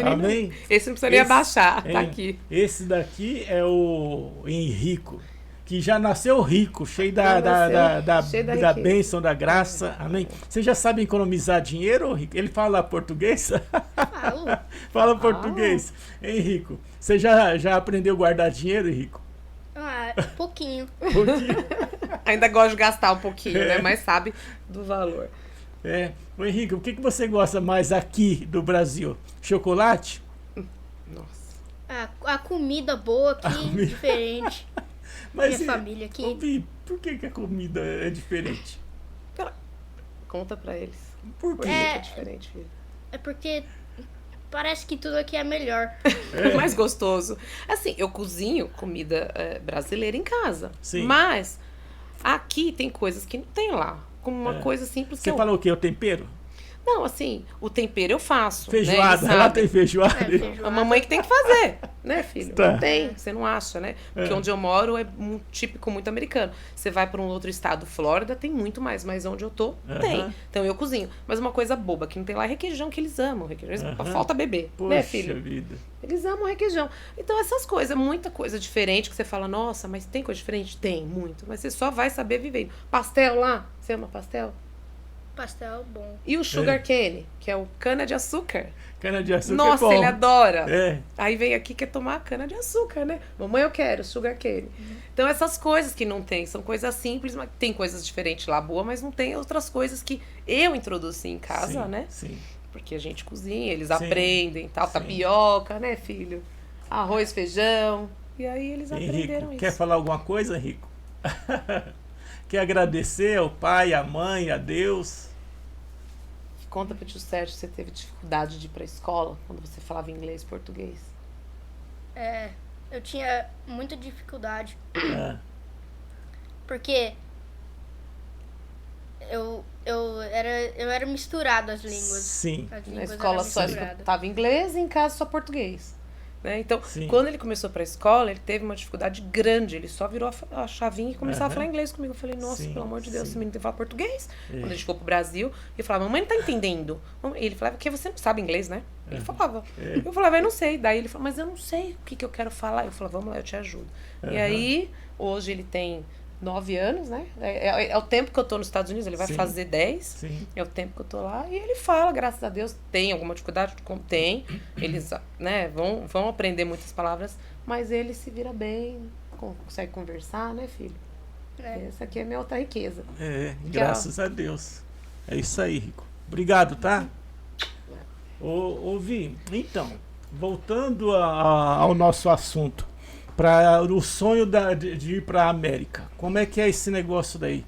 Amém? Esse não precisa nem abaixar, tá aqui. Esse daqui é o Henrico, que já nasceu rico, cheio da bênção, da graça. Amém? Vocês já sabem economizar dinheiro, Henrico? Ele fala português? Fala português. Henrico, você já aprendeu a guardar dinheiro, Henrico? Pouquinho. Ainda gosta de gastar um pouquinho, né? Mas sabe do valor. O Henrique, o que você gosta mais aqui do Brasil? Chocolate? Nossa. A comida boa aqui, diferente. Mas minha família aqui. Ouvi, por que a comida é diferente? Conta pra eles. Por quê? É diferente, filho? É porque parece que tudo aqui é melhor. É mais gostoso. Assim, eu cozinho comida brasileira em casa. Sim. Mas aqui tem coisas que não tem lá. Como uma coisa simples que Você falou o quê? O tempero? Não, assim, o tempero eu faço. Feijoada, né? lá tem feijoada. A mamãe que tem que fazer, né, filho? Tá. Não tem, você não acha, né? Porque onde eu moro é um típico muito americano. Você vai para um outro estado, Flórida, tem muito mais, mas onde eu tô, tem. Então eu cozinho. Mas uma coisa boba que não tem lá é requeijão, que eles amam. Requeijão, falta beber, Poxa né, filho? Vida. Eles amam requeijão. Então essas coisas, muita coisa diferente que você fala, nossa, mas tem coisa diferente? Tem, muito. Mas você só vai saber vivendo. Pastel lá, você ama pastel? Pastel bom. E o sugar cane, que é o cana-de-açúcar. Cana-de-açúcar Nossa, é bom. ele adora. É. Aí vem aqui quer tomar cana-de-açúcar, né? Mamãe, eu quero sugar cane. Então essas coisas que não tem, são coisas simples, mas tem coisas diferentes lá, boa, mas não tem outras coisas que eu introduzi em casa, né? Sim. Porque a gente cozinha, eles aprendem, tal, tapioca, né, filho? Arroz, feijão. E aí eles aprenderam isso. Quer falar alguma coisa, Henrico? Quer agradecer ao pai, à mãe, a Deus? Conta pro tio Sérgio, você teve dificuldade de ir pra escola quando você falava inglês e português? Eu tinha muita dificuldade. Porque eu era misturado as línguas. Sim. Na escola só escutava inglês e em casa só português. Né? Então, quando ele começou pra escola, ele teve uma dificuldade grande. Ele só virou a chavinha e começava a falar inglês comigo. Eu falei, nossa, pelo amor de Deus, esse menino tem que falar português. Quando a gente ficou pro Brasil, eu falava, mamãe não tá entendendo. Ele falava, porque você não sabe inglês, né? Ele falava. Eu falava, eu não sei. Daí ele falou, mas eu não sei o que eu quero falar. Eu falava, vamos lá, eu te ajudo. E aí, hoje ele tem 9 anos, né? É o tempo que eu tô nos Estados Unidos, ele vai fazer 10. Sim. É o tempo que eu tô lá. E ele fala, graças a Deus, tem alguma dificuldade? Tem. Eles, né, vão aprender muitas palavras, mas ele se vira bem, consegue conversar, né, filho? Essa aqui é a minha outra riqueza. Graças a Deus. É isso aí, Rico. Obrigado, tá? Vi, então, voltando ao nosso assunto. Para o sonho de ir para a América. Como é que é esse negócio daí?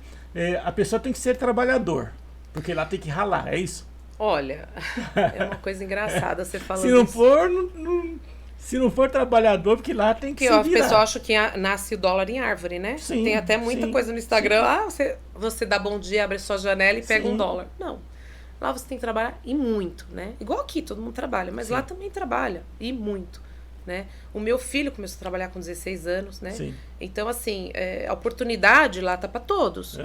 A pessoa tem que ser trabalhador, porque lá tem que ralar, é isso? Olha, é uma coisa engraçada você falando se não isso. for, se não for trabalhador, porque lá tem que se virar. Porque o pessoal acha que nasce o dólar em árvore, né? Sim, tem até muita coisa no Instagram. Você dá bom dia, abre sua janela e pega um dólar. Não. Lá você tem que trabalhar e muito, né? Igual aqui, todo mundo trabalha, mas lá também trabalha e muito. Né? O meu filho começou a trabalhar com 16 anos, né? Sim. Então, assim, a oportunidade lá tá para todos.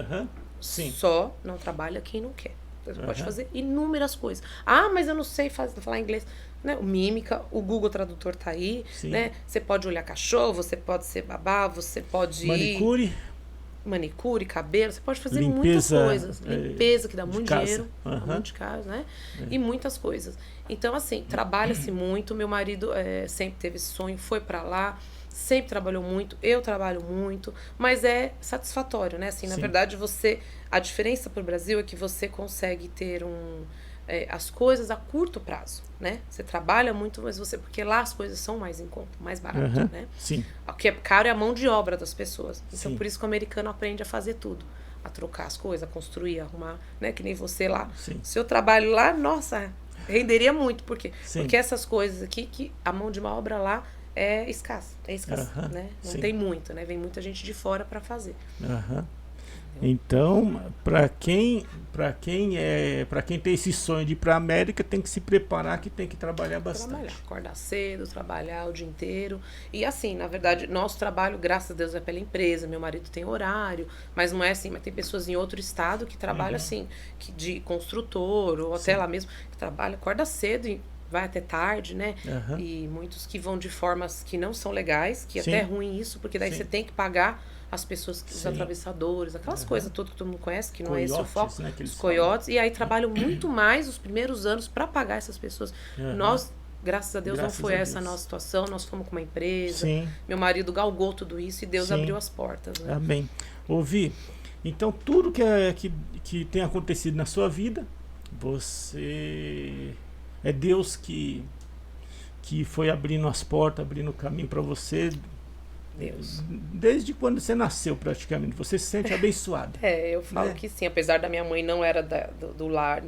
Sim. Só não trabalha quem não quer. Você pode fazer inúmeras coisas. Mas eu não sei falar inglês. Né? O mímica, o Google Tradutor tá aí, né? Você pode olhar cachorro, você pode ser babá, você pode manicure, cabelo, você pode fazer muitas coisas. Limpeza, que dá muito dinheiro, muito de casa, né? E muitas coisas. Então, assim, trabalha-se muito. Meu marido sempre teve esse sonho, foi pra lá, sempre trabalhou muito, eu trabalho muito, mas é satisfatório, né? Assim, na verdade, a diferença pro Brasil é que você consegue ter as coisas a curto prazo, né? Você trabalha muito, mas porque lá as coisas são mais em conta, mais barato, né? Sim. O que é caro é a mão de obra das pessoas. Então, Sim. por isso que o americano aprende a fazer tudo. A trocar as coisas, a construir, a arrumar, né? Que nem você lá. Sim. Seu trabalho lá, nossa, renderia muito. Por quê? Sim. Porque essas coisas aqui, que a mão de obra lá é escassa, né? Não tem muito, né? Vem muita gente de fora para fazer. Então, para quem tem esse sonho de ir para a América, tem que se preparar, que tem que trabalhar bastante. Acordar cedo, trabalhar o dia inteiro. E assim, na verdade, nosso trabalho, graças a Deus, é pela empresa. Meu marido tem horário, mas não é assim. Mas tem pessoas em outro estado que trabalham assim, de construtor, ou até lá mesmo, que trabalha, acorda cedo e vai até tarde, né? E muitos que vão de formas que não são legais, que até é ruim isso, porque daí você tem que pagar as pessoas, os atravessadores, aquelas coisas todas que todo mundo conhece, que não é esse o foco, né, os coiotes, e aí trabalham muito mais os primeiros anos para pagar essas pessoas. Nós, graças a Deus, não foi essa a nossa situação, nós fomos com uma empresa, meu marido galgou tudo isso e Deus abriu as portas. Né? Amém. Vi, então tudo que tem acontecido na sua vida, você... É Deus que foi abrindo as portas, abrindo o caminho para você. Deus. Desde quando você nasceu, praticamente. Você se sente abençoada. Eu falo que sim. Apesar da minha mãe não era do lar,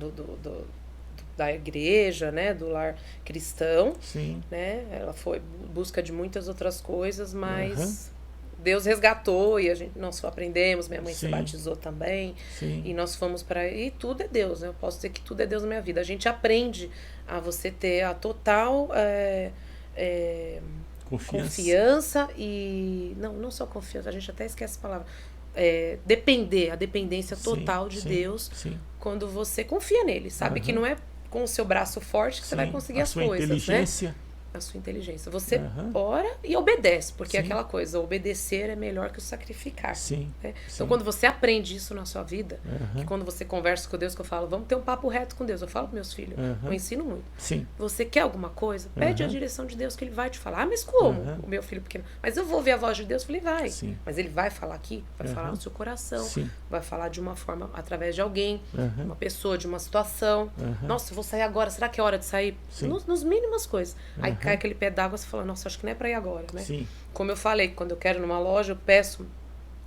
da igreja, né? Do lar cristão. Sim. Né? Ela foi busca de muitas outras coisas, mas... Deus resgatou e nós aprendemos, minha mãe se batizou também. E nós fomos para... E tudo é Deus, né? Eu posso dizer que tudo é Deus na minha vida. A gente aprende a você ter a total confiança e... Não só confiança, a gente até esquece a palavra. A dependência total de Deus quando você confia nele. Sabe que não é com o seu braço forte que você vai conseguir as coisas, inteligência. Né? A sua inteligência. Você ora e obedece, porque é aquela coisa, obedecer é melhor que o sacrificar. Né? Então, quando você aprende isso na sua vida, que quando você conversa com Deus, que eu falo, vamos ter um papo reto com Deus, eu falo para meus filhos, eu ensino muito. Você quer alguma coisa? Pede a direção de Deus que ele vai te falar. Ah, mas como? O meu filho pequeno. Mas eu vou ouvir a voz de Deus. Eu falei, vai. Mas ele vai falar aqui, vai falar no seu coração, vai falar de uma forma, através de alguém, uma pessoa, de uma situação. Nossa, eu vou sair agora, será que é hora de sair? Nos mínimas coisas. Aí cai aquele pé d'água, você fala, nossa, acho que não é para ir agora, né? Como eu falei, quando eu quero ir numa loja, eu peço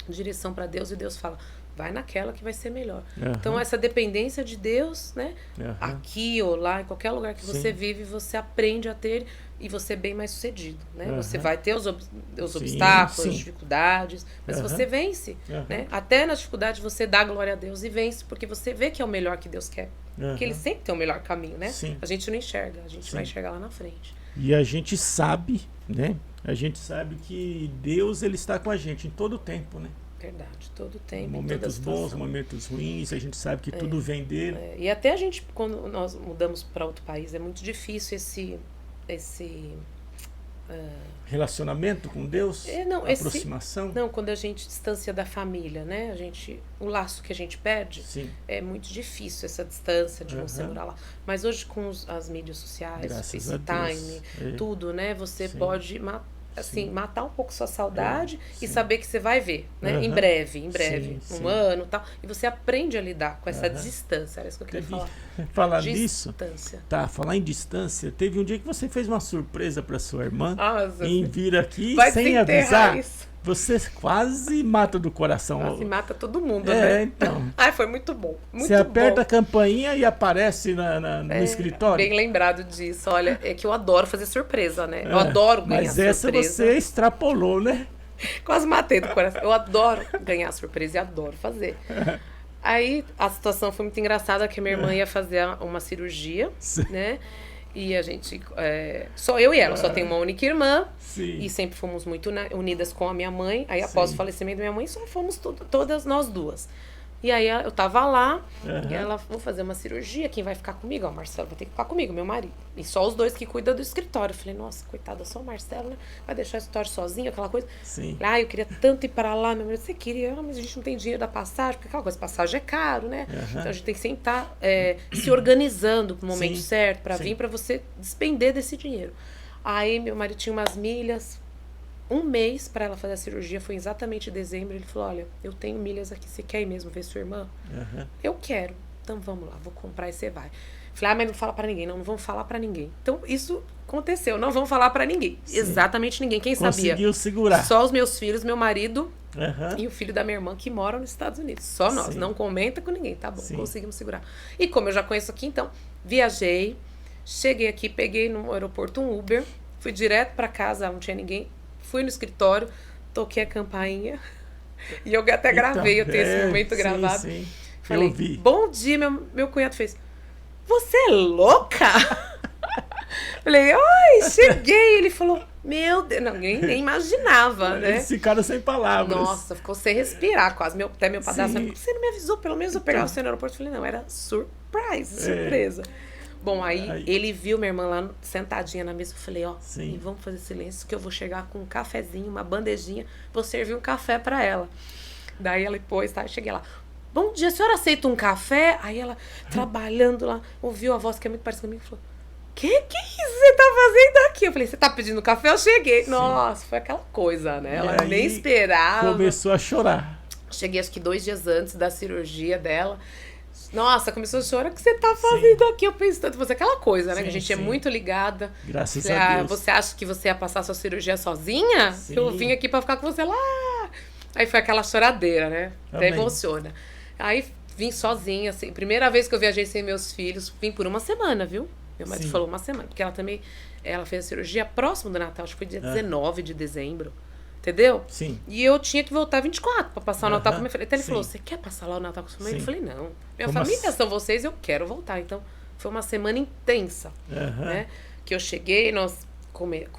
direção para Deus e Deus fala, vai naquela que vai ser melhor. Então, essa dependência de Deus, né? Aqui ou lá, em qualquer lugar que você vive, você aprende a ter e você é bem mais sucedido, né? Você vai ter os obstáculos, as dificuldades, mas você vence, né? Até nas dificuldades você dá glória a Deus e vence, porque você vê que é o melhor que Deus quer. Porque ele sempre tem o melhor caminho, né? A gente não enxerga, a gente vai enxergar lá na frente. E a gente sabe, né? A gente sabe que Deus, ele está com a gente em todo o tempo, né? Verdade, todo o tempo. Momentos bons, momentos ruins, a gente sabe que tudo vem dele. E até a gente, quando nós mudamos para outro país, é muito difícil esse relacionamento com Deus? Aproximação? Não, quando a gente distancia da família, né? O laço que a gente perde, é muito difícil essa distância de você morar lá. Mas hoje com as mídias sociais, FaceTime, tudo, né? Você pode matar um pouco sua saudade e saber que você vai ver, né? Em breve, um ano e tal. E você aprende a lidar com essa distância. Era isso que eu queria falar. Falar nisso, falar em distância, teve um dia que você fez uma surpresa para sua irmã em vir aqui sem avisar. Você quase mata do coração. Quase mata todo mundo, né? Então. Foi muito bom. Você aperta a campainha e aparece no escritório. Bem lembrado disso. Olha, é que eu adoro fazer surpresa, né? Eu adoro ganhar surpresa. Mas essa você extrapolou, né? Quase matei do coração. Eu adoro ganhar surpresa e adoro fazer. Aí a situação foi muito engraçada, que a minha irmã ia fazer uma cirurgia, né? E a gente, só eu e ela, só tem uma única irmã. E sempre fomos muito unidas com a minha mãe. Aí após o falecimento da minha mãe, só fomos todas nós duas. E aí eu tava lá, e ela, vou fazer uma cirurgia, quem vai ficar comigo? O Marcelo vai ter que ficar comigo, meu marido. E só os dois que cuidam do escritório. Eu falei, nossa, coitada, só o Marcelo, né? Vai deixar o escritório sozinho, aquela coisa. Eu queria tanto ir para lá, meu marido, você queria, mas a gente não tem dinheiro da passagem, porque aquela coisa, passagem é caro, né? Então a gente tem que sempre estar se organizando pro momento certo, para vir, para você despender desse dinheiro. Aí meu marido tinha umas milhas, um mês para ela fazer a cirurgia, foi exatamente em dezembro. Ele falou, olha, eu tenho milhas aqui, você quer ir mesmo ver sua irmã? Eu quero, então vamos lá, vou comprar e você vai. Falei, mas não fala pra ninguém. Não vamos falar pra ninguém. Então, isso aconteceu. Não vamos falar pra ninguém. Sim. Exatamente ninguém. Quem sabia? Conseguiu segurar. Só os meus filhos, meu marido e o filho da minha irmã que moram nos Estados Unidos. Só nós. Sim. Não comenta com ninguém. Tá bom, sim. Conseguimos segurar. E como eu já conheço aqui, então, viajei. Cheguei aqui, peguei no aeroporto um Uber. Fui direto pra casa, não tinha ninguém. Fui no escritório, toquei a campainha. E eu até gravei, eu tenho esse momento gravado. Sim. Falei, eu vi. Bom dia, meu cunhado fez. Você é louca? Falei, oi, cheguei. Ele falou, meu Deus, não, nem imaginava, né? Eles ficaram sem palavras. Nossa, ficou sem respirar quase. Até meu padrasto falou, você não me avisou, pelo menos eu pegar você no aeroporto. Eu falei, não, era surpresa. Bom, aí ele viu minha irmã lá sentadinha na mesa. Eu falei, ó, e vamos fazer silêncio que eu vou chegar com um cafezinho, uma bandejinha, vou servir um café pra ela. Daí ela depois, tá, eu cheguei lá. Bom dia, a senhora aceita um café? Aí ela, trabalhando lá, ouviu a voz que é muito parecida comigo e falou, que isso você tá fazendo aqui? Eu falei, você tá pedindo café? Eu cheguei. Sim. Nossa, foi aquela coisa, né? Ela nem esperava. Começou a chorar. Cheguei acho que 2 dias antes da cirurgia dela. Nossa, começou a chorar. O que você tá fazendo aqui? Eu penso tanto, você aquela coisa, né? Que a gente é muito ligada. Graças a Deus. Você acha que você ia passar sua cirurgia sozinha? Sim. Eu vim aqui pra ficar com você lá. Aí foi aquela choradeira, né? Até emociona. Aí vim sozinha, assim. Primeira vez que eu viajei sem meus filhos, vim por uma semana, viu? Meu marido falou uma semana. Porque ela fez a cirurgia próximo do Natal, acho que foi dia 19 de dezembro. Entendeu? Sim. E eu tinha que voltar 24 pra passar o Natal com minha família. Então ele falou, você quer passar lá o Natal com sua mãe? Eu falei, não. Minha família são vocês, eu quero voltar. Então, foi uma semana intensa, né? Que eu cheguei, nós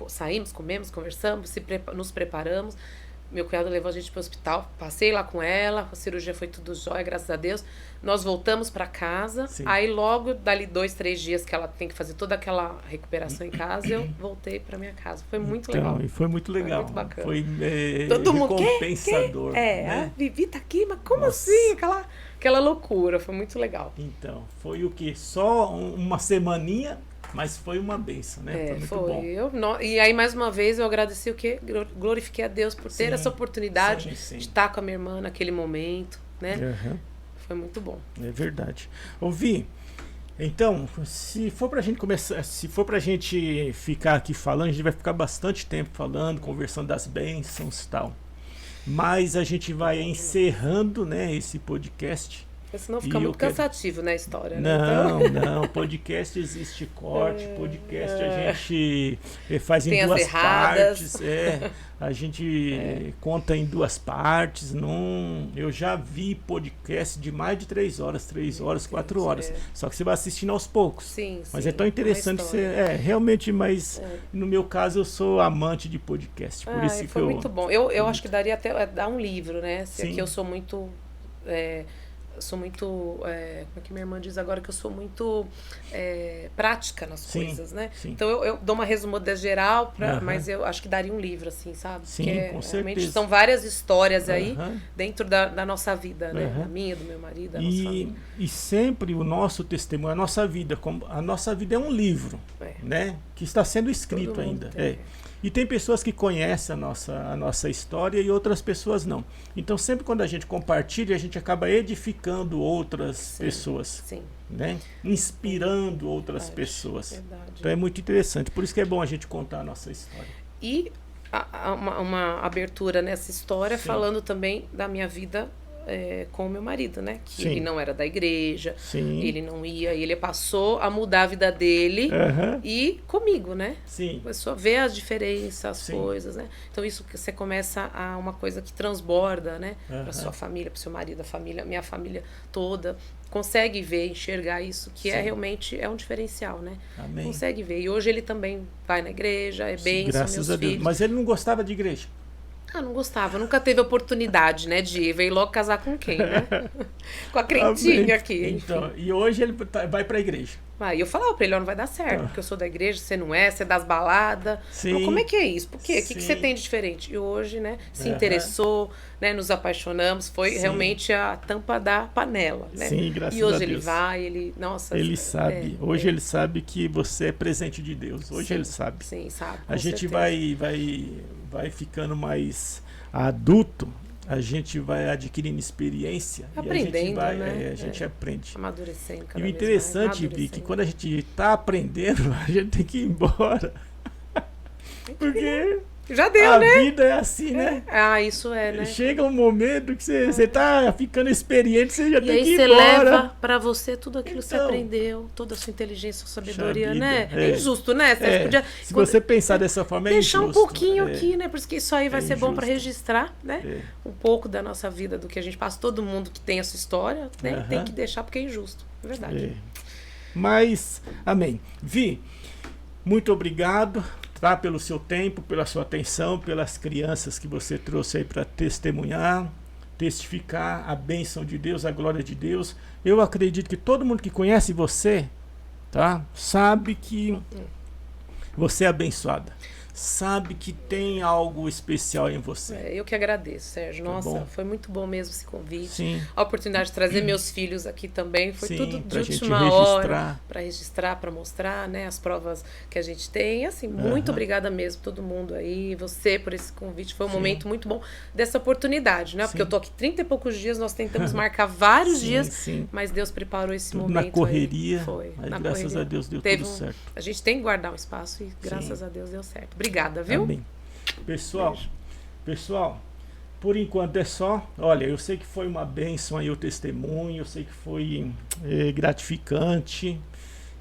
saímos, comemos, conversamos, nos preparamos. Meu cunhado levou a gente pro hospital, passei lá com ela, a cirurgia foi tudo jóia, graças a Deus. Nós voltamos para casa, aí logo, dali 2, 3 dias que ela tem que fazer toda aquela recuperação em casa, eu voltei para minha casa. Foi muito legal. E foi muito legal. Foi muito bacana. Foi todo mundo, recompensador. Né? A Vivi tá aqui, mas como assim? Aquela loucura, foi muito legal. Então, foi o quê? Só uma semaninha, mas foi uma bênção, né? Foi muito bom. E aí, mais uma vez, eu agradeci glorifiquei a Deus por ter essa oportunidade de estar com a minha irmã naquele momento, né? Foi muito bom. É verdade. Vi, então, se for pra gente começar, se for pra gente ficar aqui falando, a gente vai ficar bastante tempo falando, conversando das bênçãos e tal. Mas a gente vai encerrando, né, esse podcast. Porque senão fica muito cansativo, né, a história. Não, né? Não. Podcast existe corte. Podcast a gente faz em 2 partes. A gente conta em 2 partes. Eu já vi podcast de mais de 3 horas, 4 horas. Só que você vai assistindo aos poucos. Sim, mas é tão interessante você. Realmente, mas no meu caso eu sou amante de podcast. Por isso foi muito bom. Eu acho que daria até dar um livro, né? Aqui eu sou muito. Sou muito, como é que minha irmã diz agora, que eu sou muito prática nas coisas, né? Sim. Então eu dou uma resumida geral, mas eu acho que daria um livro, assim, sabe? Sim, porque com realmente certeza. São várias histórias aí dentro da nossa vida, né? Da minha, do meu marido, da nossa família. E sempre o nosso testemunho, a nossa vida é um livro, né? Que está sendo escrito ainda. E tem pessoas que conhecem a nossa história e outras pessoas não. Então, sempre quando a gente compartilha, a gente acaba edificando outras pessoas. Sim. Né? Inspirando outras pessoas. Verdade. Então, é muito interessante. Por isso que é bom a gente contar a nossa história. E uma abertura nessa história, falando também da minha vida com o meu marido, né? Que ele não era da igreja, ele não ia, ele passou a mudar a vida dele e comigo, né? Começou a ver as diferenças, as coisas, né? Então isso que você começa a uma coisa que transborda, né? Para sua família, para seu marido, minha família toda. Consegue ver, enxergar isso, que realmente um diferencial, né? Amém. Consegue ver. E hoje ele também vai na igreja, bênção, graças a Deus. Filhos. Mas ele não gostava de igreja? Não gostava, nunca teve oportunidade, né, de ir. Veio logo casar com quem, né? Com a crentinha aqui, então, e hoje ele vai pra igreja. E eu falava pra ele, não vai dar certo, porque eu sou da igreja, você não é, você é das baladas. Como é que é isso? Por quê? O que você tem de diferente? E hoje, né, se interessou, né, nos apaixonamos, foi realmente a tampa da panela, né? Sim, graças a Deus. E hoje ele vai, nossa... Ele sabe, hoje ele sabe que você é presente de Deus, hoje ele sabe. Sim, sabe, a gente vai ficando mais adulto a gente vai adquirindo experiência aprendendo, e a gente vai, né? a gente aprende. Amadurecendo cada E o vez interessante, mais, Vi, que quando a gente está aprendendo, a gente tem que ir embora. Porque já deu, a né? vida é assim, né? Ah, isso é, né? Chega um momento que você tá ficando experiente, você já E tem aí que ir você embora. leva pra você tudo aquilo que você Então, aprendeu, toda a sua inteligência, sua sabedoria, vida, né? é. É injusto, né? Você podia, Se você pensar dessa forma, é deixar injusto. um pouquinho aqui, né? Por isso que isso aí vai ser bom pra injusto. registrar, né? Um pouco da nossa vida, do que a gente passa. Todo mundo que tem a sua história, né? Tem que deixar porque é injusto. É verdade. Mas, amém. Vi, muito obrigado, tá, pelo seu tempo, pela sua atenção, pelas crianças que você trouxe aí para testemunhar, testificar a bênção de Deus, a glória de Deus. Eu acredito que todo mundo que conhece você, tá, sabe que você é abençoada. Sabe que tem algo especial em você. Eu que agradeço, Sérgio. Tá Nossa, bom. foi muito bom mesmo esse convite. Sim. A oportunidade de trazer meus filhos aqui também. Foi Sim, tudo de pra gente última registrar. hora. Para registrar, para mostrar, né, as provas que a gente tem. E, assim, muito obrigada mesmo, todo mundo aí. Você por esse convite. Foi um momento muito bom dessa oportunidade, né? Porque eu tô aqui 30 e poucos dias, nós tentamos marcar vários dias, mas Deus preparou esse tudo momento. na correria. Aí. Foi. Mas Na graças correria. a Deus deu Teve tudo certo. A gente tem que guardar um espaço e graças a Deus deu certo. Obrigada, viu? Amém. Pessoal, por enquanto é só. Olha, eu sei que foi uma bênção aí o testemunho, eu sei que foi gratificante.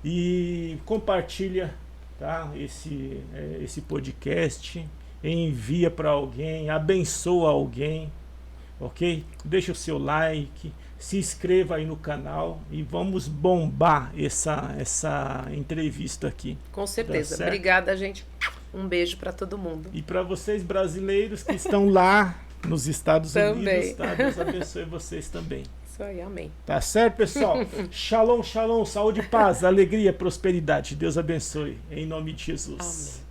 E compartilha, tá, esse podcast, envia para alguém, abençoa alguém, ok? Deixa o seu like, se inscreva aí no canal e vamos bombar essa entrevista aqui. Com certeza. Tá, obrigada, gente. Um beijo para todo mundo. E para vocês brasileiros que estão lá nos Estados Unidos, tá? Deus abençoe vocês também. Isso aí, amém. Tá certo, pessoal? Shalom, shalom, saúde, paz, alegria, prosperidade. Deus abençoe. Em nome de Jesus. Amém.